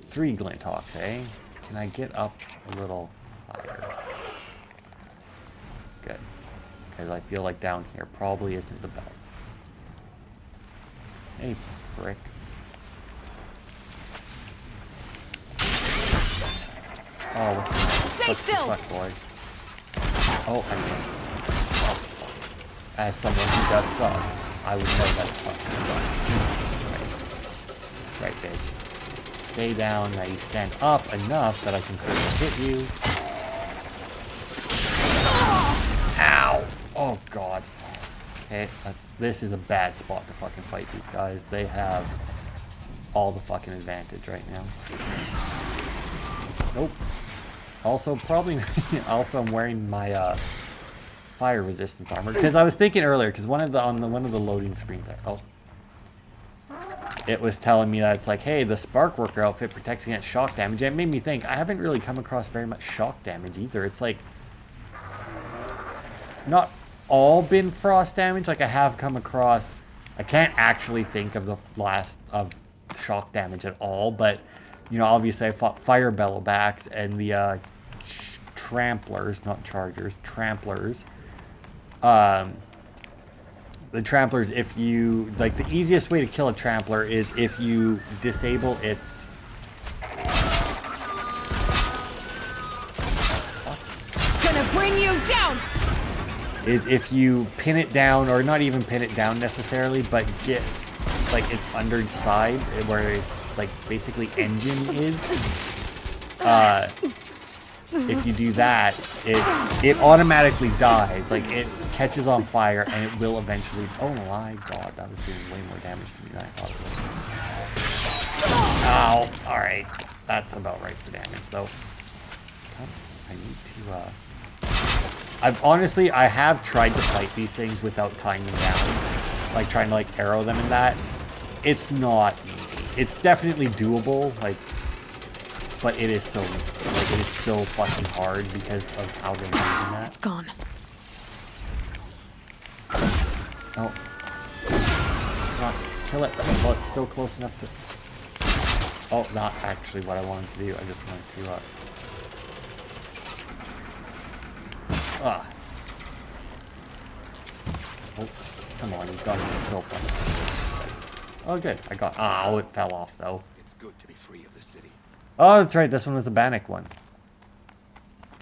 3 Glinthawks, eh? Can I get up a little higher? Good. Because I feel like down here probably isn't the best. Hey, prick. Oh, what's that? Stay still! Suck, boy. Oh, I missed. Oh, fuck. As someone who does suck, I would know that it sucks to suck. Jesus Christ. Right, bitch. Stay down, now you stand up enough that I can quickly hit you. Ow! Oh god. Okay, this is a bad spot to fucking fight these guys. They have all the fucking advantage right now. Nope. Also, probably... also, I'm wearing my fire resistance armor. Because I was thinking earlier, because one of the loading screens there... Oh. It was telling me that it's like, hey, the Spark Worker outfit protects against shock damage. And it made me think, I haven't really come across very much shock damage either. It's like... not all been frost damage. Like, I have come across... I can't actually think of the last of shock damage at all, but... You know, obviously I fought Fire Bellowbacks and the Tramplers, not Chargers, Tramplers. The Tramplers, if you, like, the easiest way to kill a Trampler is if you disable its... Gonna bring you down! Is if you pin it down, or not even pin it down necessarily, but get, like, its underside, where it's, like, basically engine is. If you do that, it automatically dies. Like, it catches on fire, and it will eventually... Oh my god, that was doing way more damage to me than I thought it would. Ow. Alright. That's about right for damage, though. I need to, I have tried to fight these things without tying them down. Like, trying to, like, arrow them and that. It's not easy. It's definitely doable, like, but it is so, like, it is so fucking hard because of how they're using that. It's gone. Oh. Not kill it. Well, it's still close enough to... Oh, not actually what I wanted to do. I just wanted to, Oh, come on, you've got me so fucking... Oh, good. I got... Oh, it fell off, though. It's good to be free of the city. Oh, that's right. This one was the Bannock one.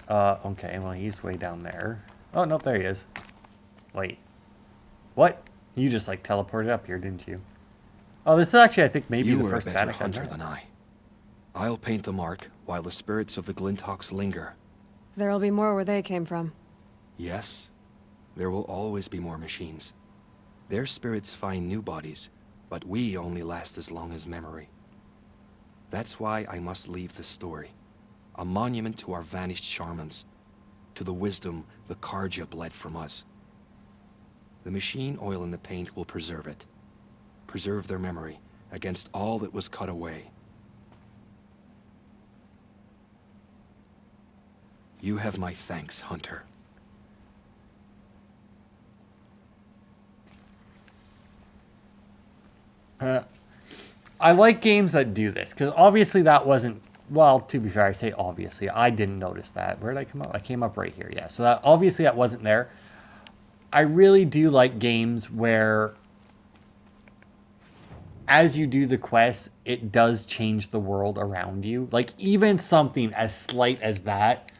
Okay. Well, he's way down there. Oh, nope. There he is. Wait. What? You just, like, teleported up here, didn't you? Oh, this is actually, I think, maybe the first Bannock hunter than I. I'll paint the mark while the spirits of the Glinthawks linger. There'll be more where they came from. Yes. There will always be more machines. Their spirits find new bodies, but we only last as long as memory. That's why I must leave this story. A monument to our vanished shamans, to the wisdom the Karja bled from us. The machine oil in the paint will preserve it. Preserve their memory against all that was cut away. You have my thanks, Hunter. I like games that do this, because obviously that wasn't... Well, to be fair, I say obviously. I didn't notice that. Where did I come up? I came up right here, yeah. So that, obviously that wasn't there. I really do like games where, as you do the quests, it does change the world around you. Like, even something as slight as that,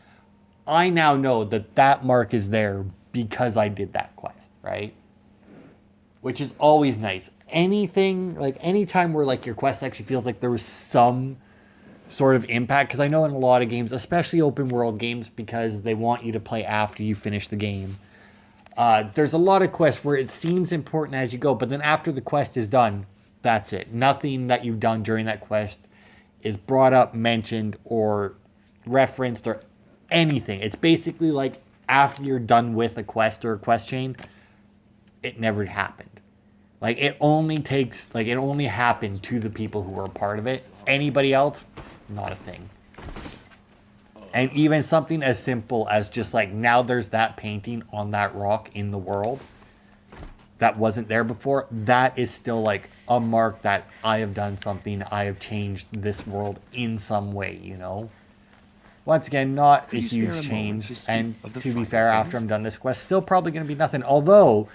I now know that that mark is there because I did that quest, right? Which is always nice. Anything, like, anytime where, like, your quest actually feels like there was some sort of impact, because I know in a lot of games, especially open world games, because they want you to play after you finish the game, there's a lot of quests where it seems important as you go, but then after the quest is done, that's it. Nothing that you've done during that quest is brought up, mentioned, or referenced, or anything. It's basically like after you're done with a quest or a quest chain, it never happened. Like, it only takes, like, it only happened to the people who were a part of it. Anybody else, not a thing. And even something as simple as just like, now there's that painting on that rock in the world that wasn't there before. That is still like a mark that I have done something. I have changed this world in some way, you know? Once again, not a huge change. And to be fair, after I'm done this quest, still probably going to be nothing. Although,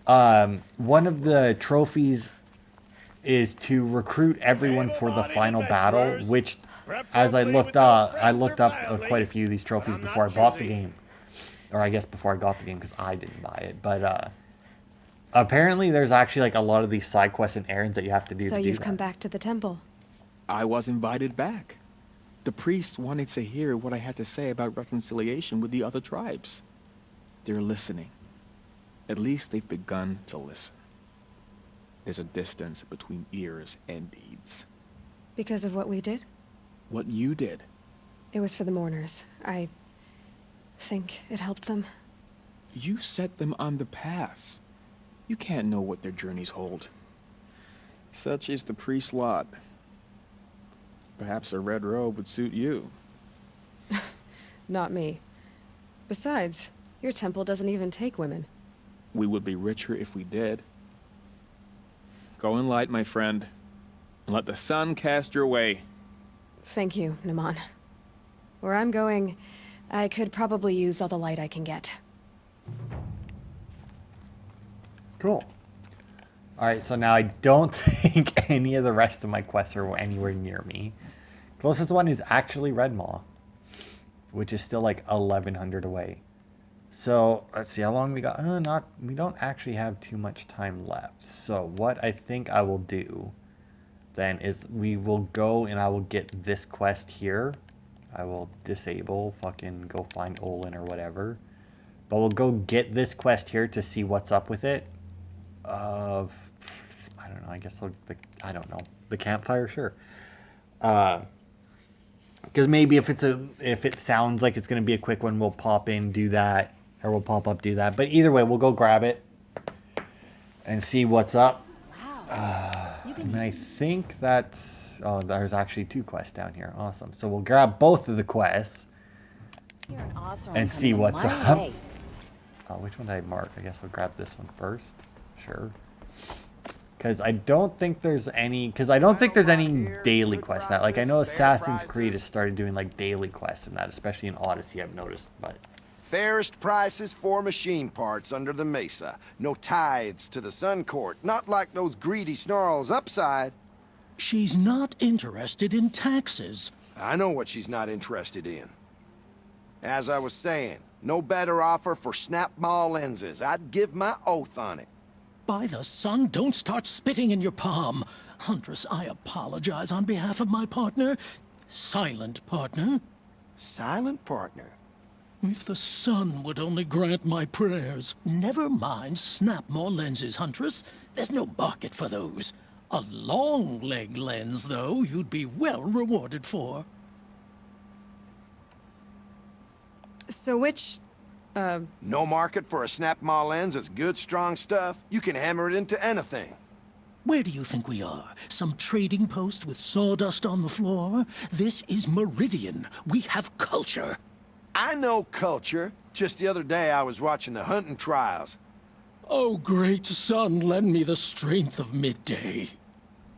one of the trophies is to recruit everyone for the final battle, which, as I looked up quite a few of these trophies before I bought the game. Or I guess before I got the game, because I didn't buy it. But apparently there's actually like a lot of these side quests and errands that you have to do. So you've come back to the temple. I was invited back. The priests wanted to hear what I had to say about reconciliation with the other tribes. They're listening. At least they've begun to listen. There's a distance between ears and deeds. Because of what we did? What you did. It was for the mourners. I think it helped them. You set them on the path. You can't know what their journeys hold. Such is the priest's lot. Perhaps a red robe would suit you. Not me. Besides, your temple doesn't even take women. We would be richer if we did. Go in light, my friend, and let the sun cast your way. Thank you, Naman. Where I'm going, I could probably use all the light I can get. Cool. Alright, so now I don't think any of the rest of my quests are anywhere near me. Closest one is actually Red Maw, which is still like 1,100 away. So let's see how long we got. We don't actually have too much time left. So what I think I will do then is we will go and I will get this quest here. I will disable, fucking go find Olin or whatever. But we'll go get this quest here to see what's up with it. I don't know. I guess I don't know. The campfire, sure. Because maybe if it sounds like it's gonna be a quick one, we'll pop in, do that. Or we'll pop up, do that. But either way, we'll go grab it and see what's up. And I think that's... Oh, there's actually 2 quests down here. Awesome. So we'll grab both of the quests and see what's up. Oh, which one did I mark? I guess I'll grab this one first. Sure. Because I don't think there's any... Because I don't think there's any daily quests now. Like, I know Assassin's Creed has started doing, like, daily quests and that. Especially in Odyssey, I've noticed. But... Fairest prices for machine parts under the mesa. No tithes to the Sun Court. Not like those greedy snarls upside. She's not interested in taxes. I know what she's not interested in. As I was saying, no better offer for snap maw lenses. I'd give my oath on it. By the sun, don't start spitting in your palm. Huntress, I apologize on behalf of my partner. Silent partner. Silent partner? If the sun would only grant my prayers. Never mind snap more lenses, Huntress. There's no market for those. A long leg lens, though, you'd be well rewarded for. So which, No market for a snap maw lens is good, strong stuff. You can hammer it into anything. Where do you think we are? Some trading post with sawdust on the floor? This is Meridian. We have culture. I know culture. Just the other day I was watching the hunting trials. Oh, great sun, lend me the strength of midday.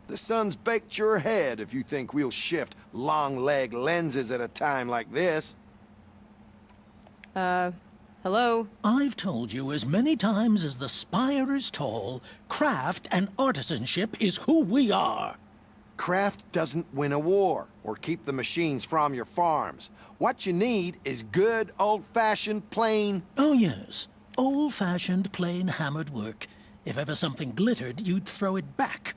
The sun's baked your head if you think we'll shift long leg lenses at a time like this. Hello? I've told you as many times as the spire is tall, craft and artisanship is who we are. Craft doesn't win a war or keep the machines from your farms. What you need is good, old-fashioned, plain... Oh, yes. Old-fashioned, plain hammered work. If ever something glittered, you'd throw it back.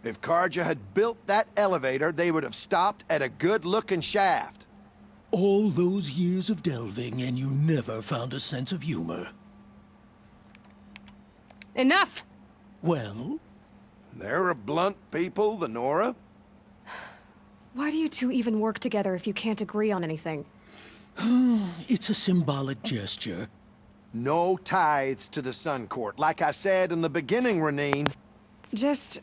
If Karja had built that elevator, they would have stopped at a good-looking shaft. All those years of delving, and you never found a sense of humor. Enough! Well? They're a blunt people, the Nora. Why do you two even work together if you can't agree on anything? It's a symbolic gesture. No tithes to the Sun Court, like I said in the beginning, Renine. Just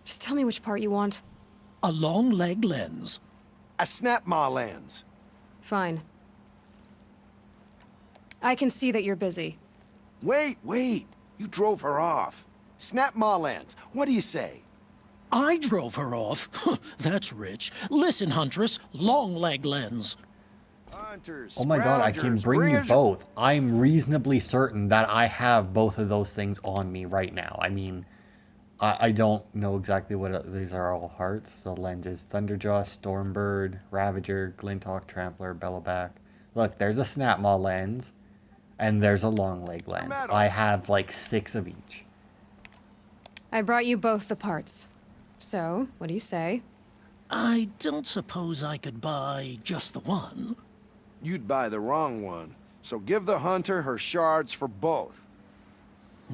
tell me which part you want. A long leg lens. A snap maw lens. Fine. I can see that you're busy. Wait. You drove her off. Snap maw lens. What do you say? I drove her off. That's rich. Listen, Huntress, long leg lens. Hunters, Oh my god, I can bring you both. I'm reasonably certain that I have both of those things on me right now. I mean, I don't know exactly what these are all hearts. So lenses, Thunderjaw, Stormbird, Ravager, Glinthawk, Trampler, Bellowback. Look, there's a Snap Maw lens, and there's a long leg lens. I have like 6 of each. I brought you both the parts. So, what do you say? I don't suppose I could buy just the one. You'd buy the wrong one. So give the hunter her shards for both.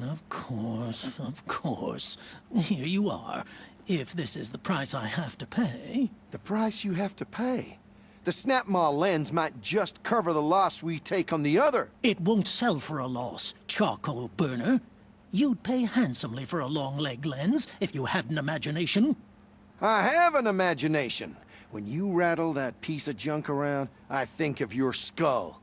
Of course. Here you are. If this is the price I have to pay. The price you have to pay? The Snap Maw lens might just cover the loss we take on the other. It won't sell for a loss, charcoal burner. You'd pay handsomely for a long leg lens if you had an imagination. I have an imagination. When you rattle that piece of junk around, I think of your skull.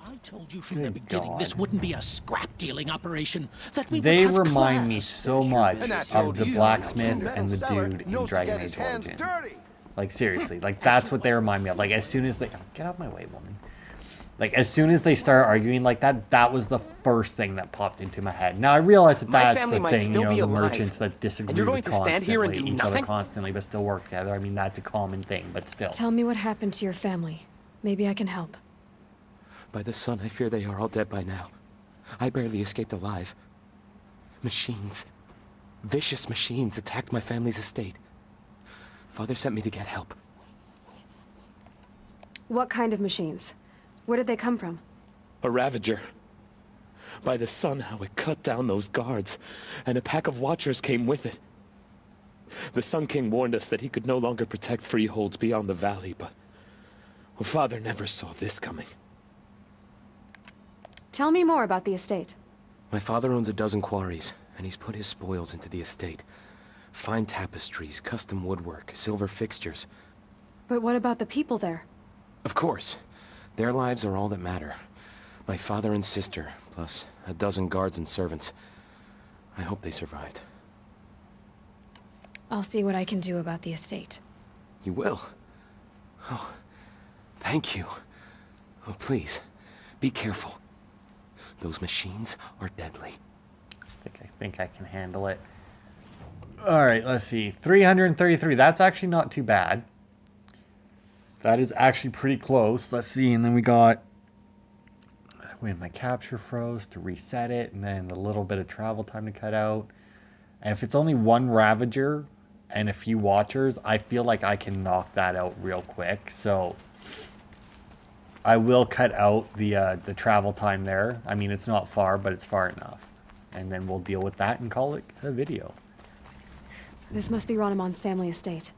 I told you from the beginning this wouldn't be a scrap-dealing operation. That we They would have remind me class. so much of the blacksmith and the dude in Dragon Age Origins. Like, seriously. Like, that's what they remind me of. Like, as soon as they... Oh, get out of my way, woman. Like, as soon as they start arguing like that, that was the first thing that popped into my head. Now, I realize that that's the thing, you know, the merchants that disagree with constantly, each other constantly, but still work together. I mean, that's a common thing, but still. Tell me what happened to your family. Maybe I can help. By the sun, I fear they are all dead by now. I barely escaped alive. Machines. Vicious machines attacked my family's estate. Father sent me to get help. What kind of machines? Where did they come from? A Ravager. By the sun, how it cut down those guards, and a pack of watchers came with it. The Sun King warned us that he could no longer protect freeholds beyond the valley, but Father never saw this coming. Tell me more about the estate. My father owns a dozen quarries, and he's put his spoils into the estate. Fine tapestries, custom woodwork, silver fixtures. But what about the people there? Of course. Their lives are all that matter. My father and sister, plus a dozen guards and servants. I hope they survived. I'll see what I can do about the estate. You will? Oh, thank you. Oh, please, be careful. Those machines are deadly. I think I can handle it. All right, let's see. 333. That's actually not too bad. That is actually pretty close. Let's see. And then we got when my capture froze to reset it, and then a little bit of travel time to cut out. And if it's only one Ravager and a few Watchers, I feel like I can knock that out real quick. So I will cut out the travel time there. I mean, it's not far, but it's far enough. And then we'll deal with that and call it a video. This must be Ronamon's family estate.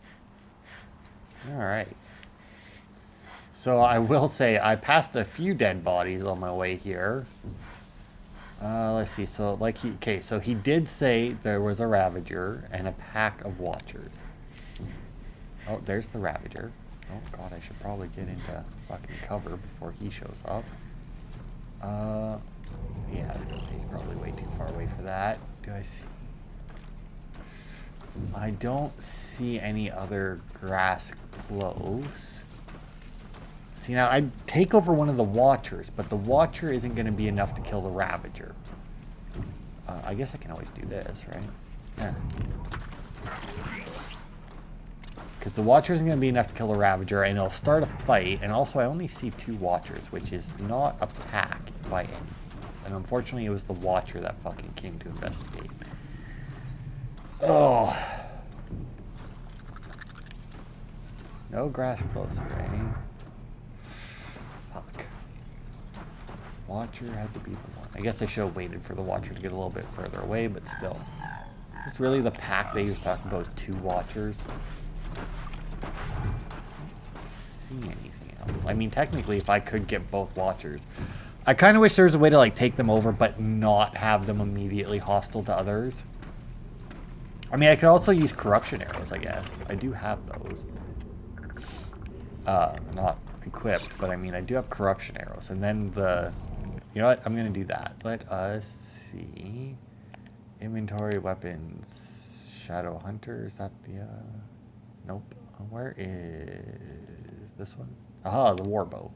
All right. So I will say I passed a few dead bodies on my way here. Let's see. So so he did say there was a Ravager and a pack of Watchers. Oh, there's the Ravager. Oh god, I should probably get into fucking cover before he shows up. Yeah, I was gonna say he's probably way too far away for that. Do I see? I don't see any other grass close. See, now I'd take over one of the Watchers, but the Watcher isn't going to be enough to kill the Ravager. I guess I can always do this, right? Yeah. Because the Watcher isn't going to be enough to kill the Ravager, and it'll start a fight, and also I only see 2 Watchers, which is not a pack by any means. And unfortunately, it was the Watcher that fucking came to investigate. Oh. No grass closer, eh? Fuck. Watcher had to be the one. I guess I should have waited for the Watcher to get a little bit further away, but still. Is really the pack they was talking about is 2 Watchers? I don't see anything kills. I mean, technically, if I could get both Watchers. I kind of wish there was a way to, like, take them over, but not have them immediately hostile to others. I mean, I could also use corruption arrows, I guess. I do have those. Not equipped, but I mean, I do have corruption arrows. And then the... You know what? I'm going to do that. Let us see. Inventory, weapons, Shadow Hunter. Is that the... Nope. Where is this one? Aha, the Warbow.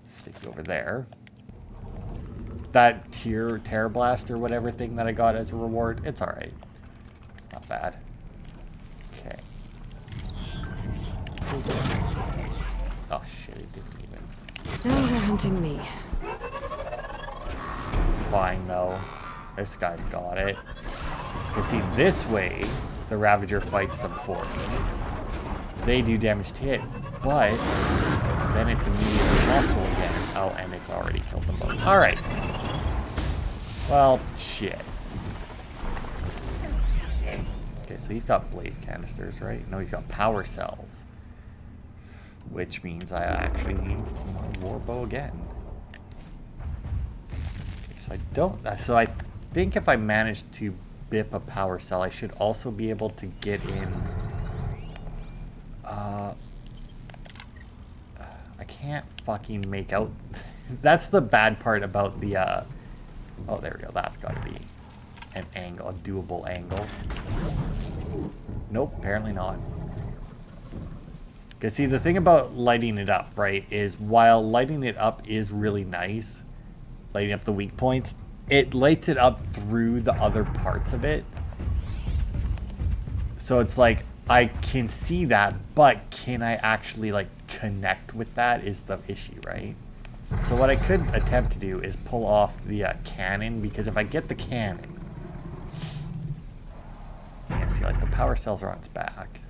Stick you over there. That Terror Blast or whatever thing that I got as a reward, it's alright. Not bad. Okay. Oh shit, it didn't even. Now they're hunting me. It's fine though. This guy's got it. You see, this way, the Ravager fights them for me. They do damage to hit, but then it's immediately hostile again. Oh, and it's already killed them both. Alright. Well, shit. Okay, so he's got blaze canisters, right? No, he's got power cells. Which means I actually need my Warbow again. Okay, so I don't... So I think if I manage to bip a power cell, I should also be able to get in... I can't fucking make out... That's the bad part about the... Oh, there we go. That's got to be an angle, a doable angle. Nope, apparently not. Because see, the thing about lighting it up, right, is while lighting it up is really nice, lighting up the weak points, it lights it up through the other parts of it. So it's like, I can see that, but can I actually, like, connect with that is the issue, right? So what I could attempt to do is pull off the cannon, because if I get the cannon... Yeah, see, like, the power cells are on its back.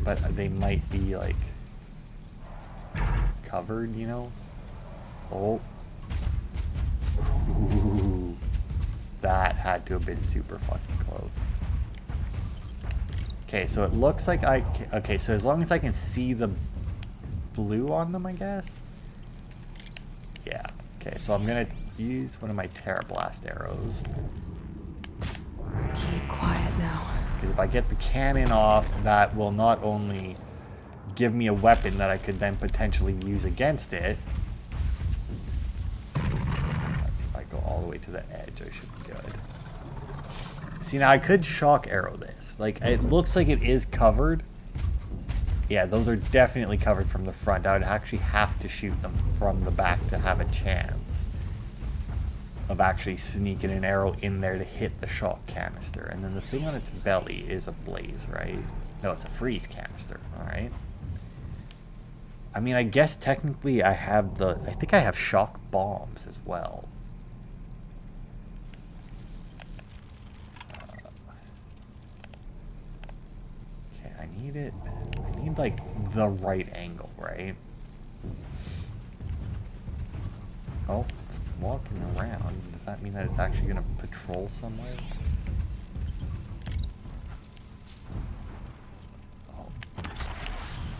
But they might be, like, covered, you know? Oh. Ooh. That had to have been super fucking close. Okay, so it looks like I can... Okay, so as long as I can see the blue on them, I guess? Yeah. Okay, so I'm gonna use one of my Terror Blast arrows. Keep quiet now. Because if I get the cannon off, that will not only give me a weapon that I could then potentially use against it. Let's see if I go all the way to the edge, I should be good. See, now I could shock arrow this. Like, it looks like it is covered. Yeah, those are definitely covered from the front. I would actually have to shoot them from the back to have a chance of actually sneaking an arrow in there to hit the shock canister. And then the thing on its belly is a blaze, right? No, it's a freeze canister, alright? I mean, I guess technically I have the... I think I have shock bombs as well. Okay, I need it... I need, like, the right angle, right? Oh, it's walking around. Does that mean that it's actually going to patrol somewhere? Oh.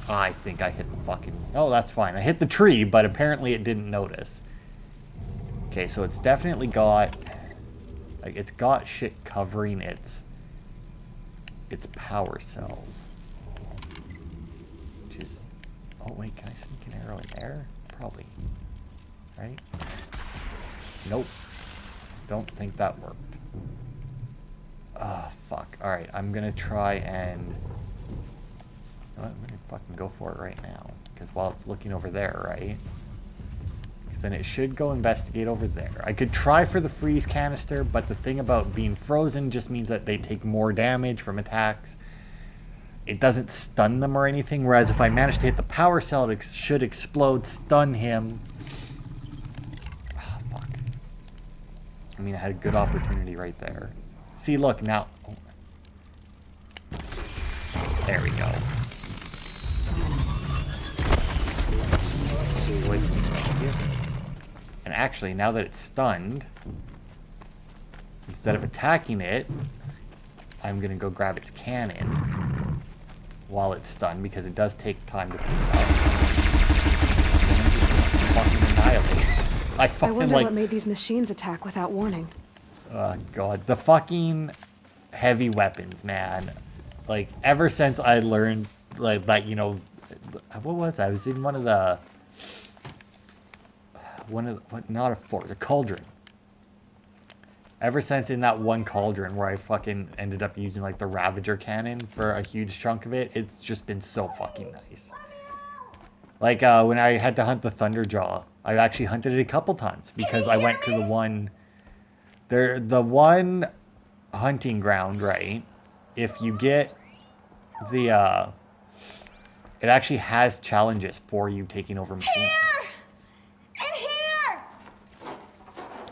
I think I hit the fucking... Oh, that's fine. I hit the tree, but apparently it didn't notice. Okay, so it's definitely got... Like, it's got shit covering its power cells. Which is... Oh, wait, can I sneak an arrow in there? Probably. Right? Nope. Don't think that worked. Ah, fuck. Alright, I'm gonna try and... You know what? I'm gonna fucking go for it right now. Because while it's looking over there, right? Because then it should go investigate over there. I could try for the freeze canister, but the thing about being frozen just means that they take more damage from attacks. It doesn't stun them or anything, whereas if I manage to hit the power cell, it should explode, stun him. I mean, I had a good opportunity right there. See, look, now... Oh. There we go. And actually, now that it's stunned, instead of attacking it, I'm going to go grab its cannon. while it's stunned, because it does take time to pick it up. Fucking annihilate. I wonder what made these machines attack without warning. Oh god, the fucking heavy weapons, man. Like, ever since I learned, like, you know, what was I was in one of the, not a fort, a cauldron. Ever since in that one cauldron where I fucking ended up using, like, the Ravager cannon for a huge chunk of it, it's just been so fucking nice. Like, when I had to hunt the Thunderjaw, I actually hunted it a couple times because I went to the one hunting ground, right? If you get the, it actually has challenges for you taking over machines.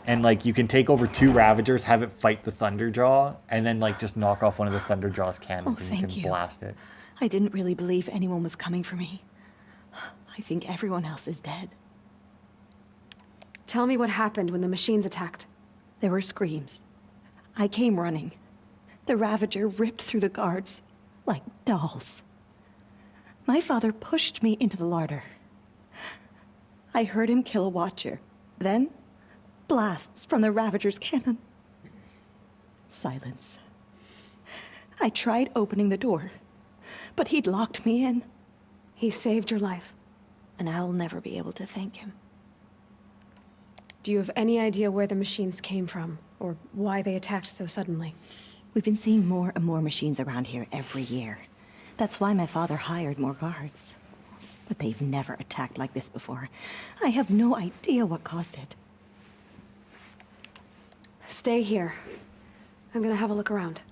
And, like, you can take over 2 Ravagers, have it fight the Thunderjaw, and then, like, just knock off one of the Thunderjaw's cannons and you can blast it. I didn't really believe anyone was coming for me. I think everyone else is dead. Tell me what happened when the machines attacked. There were screams. I came running. The Ravager ripped through the guards like dolls. My father pushed me into the larder. I heard him kill a watcher. Then, blasts from the Ravager's cannon. Silence. I tried opening the door, but he'd locked me in. He saved your life. And I'll never be able to thank him. Do you have any idea where the machines came from, or why they attacked so suddenly? We've been seeing more and more machines around here every year. That's why my father hired more guards. But they've never attacked like this before. I have no idea what caused it. Stay here. I'm gonna have a look around.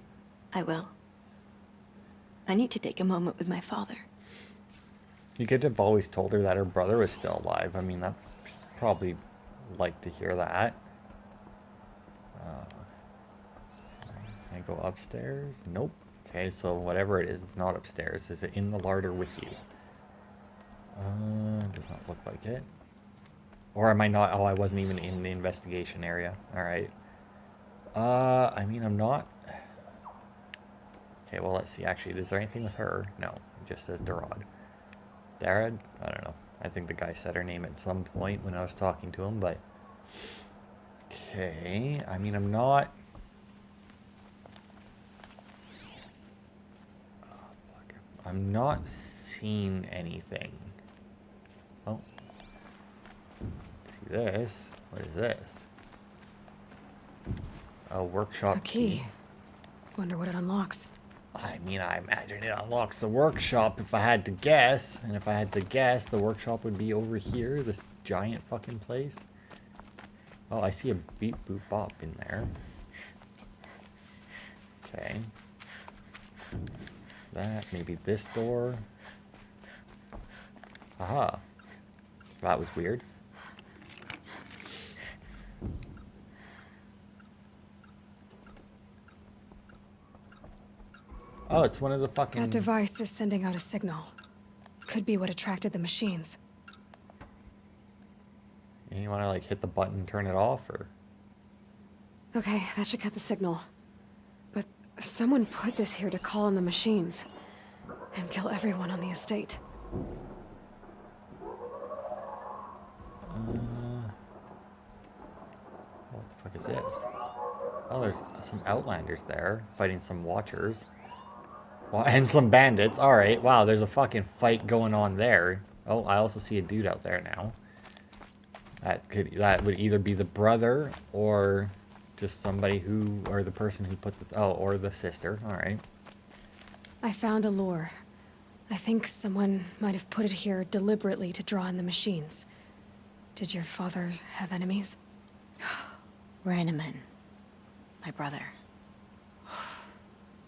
I will. I need to take a moment with my father. You could have always told her that her brother was still alive. I mean, I'd probably like to hear that. Can I go upstairs? Nope. Okay, so whatever it is, it's not upstairs. Is it in the larder with you? Does not look like it. Or am I not? Oh, I wasn't even in the investigation area. Alright. I mean, I'm not. Okay, well, let's see. Actually, is there anything with her? No. It just says Darad. Darad? I don't know. I think the guy said her name at some point when I was talking to him, but... Okay. I mean, I'm not... Oh, fuck. I'm not seeing anything. Oh. See this? What is this? A workshop key. Wonder what it unlocks. I mean, I imagine it unlocks the workshop if I had to guess. And if I had to guess, the workshop would be over here, this giant fucking place. Oh, I see a beep boop bop in there. Okay. That, maybe this door. Aha. That was weird. Oh, it's one of the fucking... That device is sending out a signal. Could be what attracted the machines. You want to, like, hit the button and turn it off, or...? Okay, that should cut the signal. But someone put this here to call in the machines. And kill everyone on the estate. What the fuck is this? Oh, there's some Outlanders there, fighting some Watchers. Well, and some bandits. Alright, wow, there's a fucking fight going on there. Oh, I also see a dude out there now. That would either be the brother, or just somebody who, or the person who put the, oh, or the sister. Alright. I found a lure. I think someone might have put it here deliberately to draw in the machines. Did your father have enemies? Ranneman. My brother.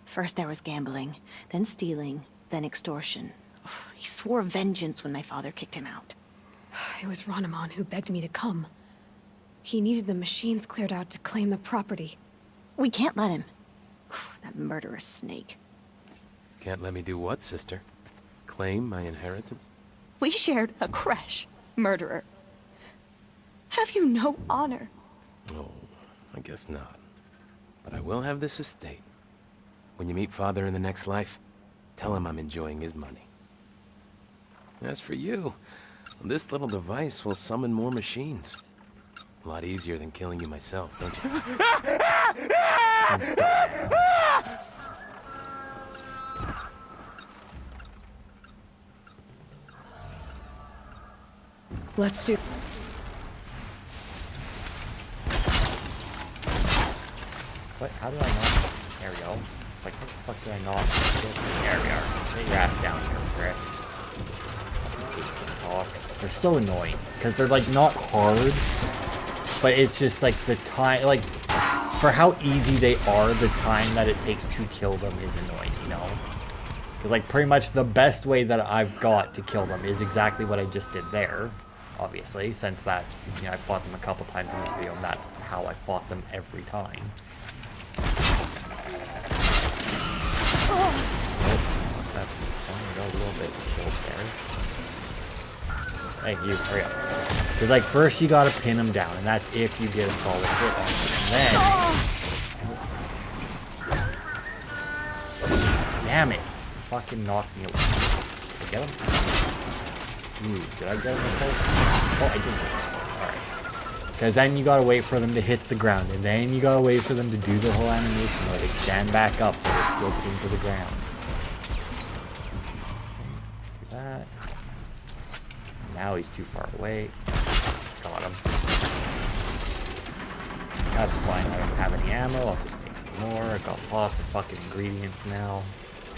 First there was gambling, then stealing, then extortion. He swore vengeance when my father kicked him out. It was Ranneman who begged me to come. He needed the machines cleared out to claim the property. We can't let him. That murderous snake. Can't let me do what, sister? Claim my inheritance? We shared a creche, murderer. Have you no honor? Oh, I guess not. But I will have this estate. When you meet father in the next life, Tell him I'm enjoying his money. As for you, this little device will summon more machines. A lot easier than killing you myself, don't you? Let's do... What? How did I not? There we go. It's like, what the fuck did I not? There we are. Get your ass down here, Rick. They're so annoying because they're like not hard, but it's just like the time, like for how easy they are, the time that it takes to kill them is annoying, you know? Because like pretty much the best way that I've got to kill them is exactly what I just did there. Obviously, since that, you know, I fought them a couple times in this video, and that's how I fought them every time. Got a little bit killed there. Hey, you, hurry up. Because, like, first you gotta pin him down, and that's if you get a solid hit on him. And then... Damn it. You fucking knocked me away. Did I get him? Ooh, did I get him? Oh, I didn't. Alright. Because then you gotta wait for them to hit the ground, and then you gotta wait for them to do the whole animation where they stand back up, but they're still pinned to the ground. Let's do that. Now he's too far away. Got him. That's fine. I don't have any ammo. I'll just make some more. I got lots of fucking ingredients now.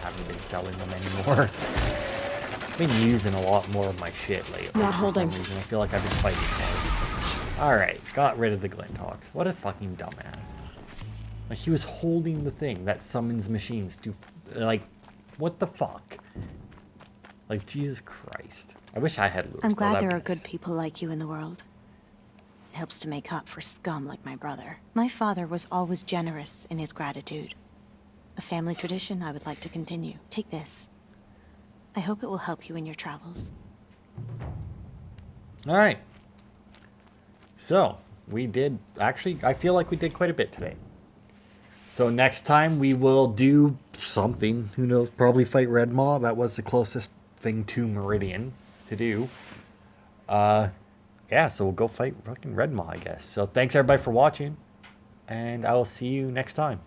Haven't been selling them anymore. I've been using a lot more of my shit lately. Not holding. For some reason. I feel like I've been fighting more. Alright, got rid of the Glinthawks. What a fucking dumbass. Like, he was holding the thing that summons machines to... Like, what the fuck? Like, Jesus Christ. I wish I had lures. I'm glad there are good people like you in the world. It helps to make up for scum like my brother. My father was always generous in his gratitude. A family tradition I would like to continue. Take this. I hope it will help you in your travels. Alright. So, we did... Actually, I feel like we did quite a bit today. So next time we will do something. Who knows? Probably fight Red Maw. That was the closest thing to Meridian to do. Yeah, so we'll go fight fucking Red Maw, I guess. So thanks everybody for watching. And I will see you next time.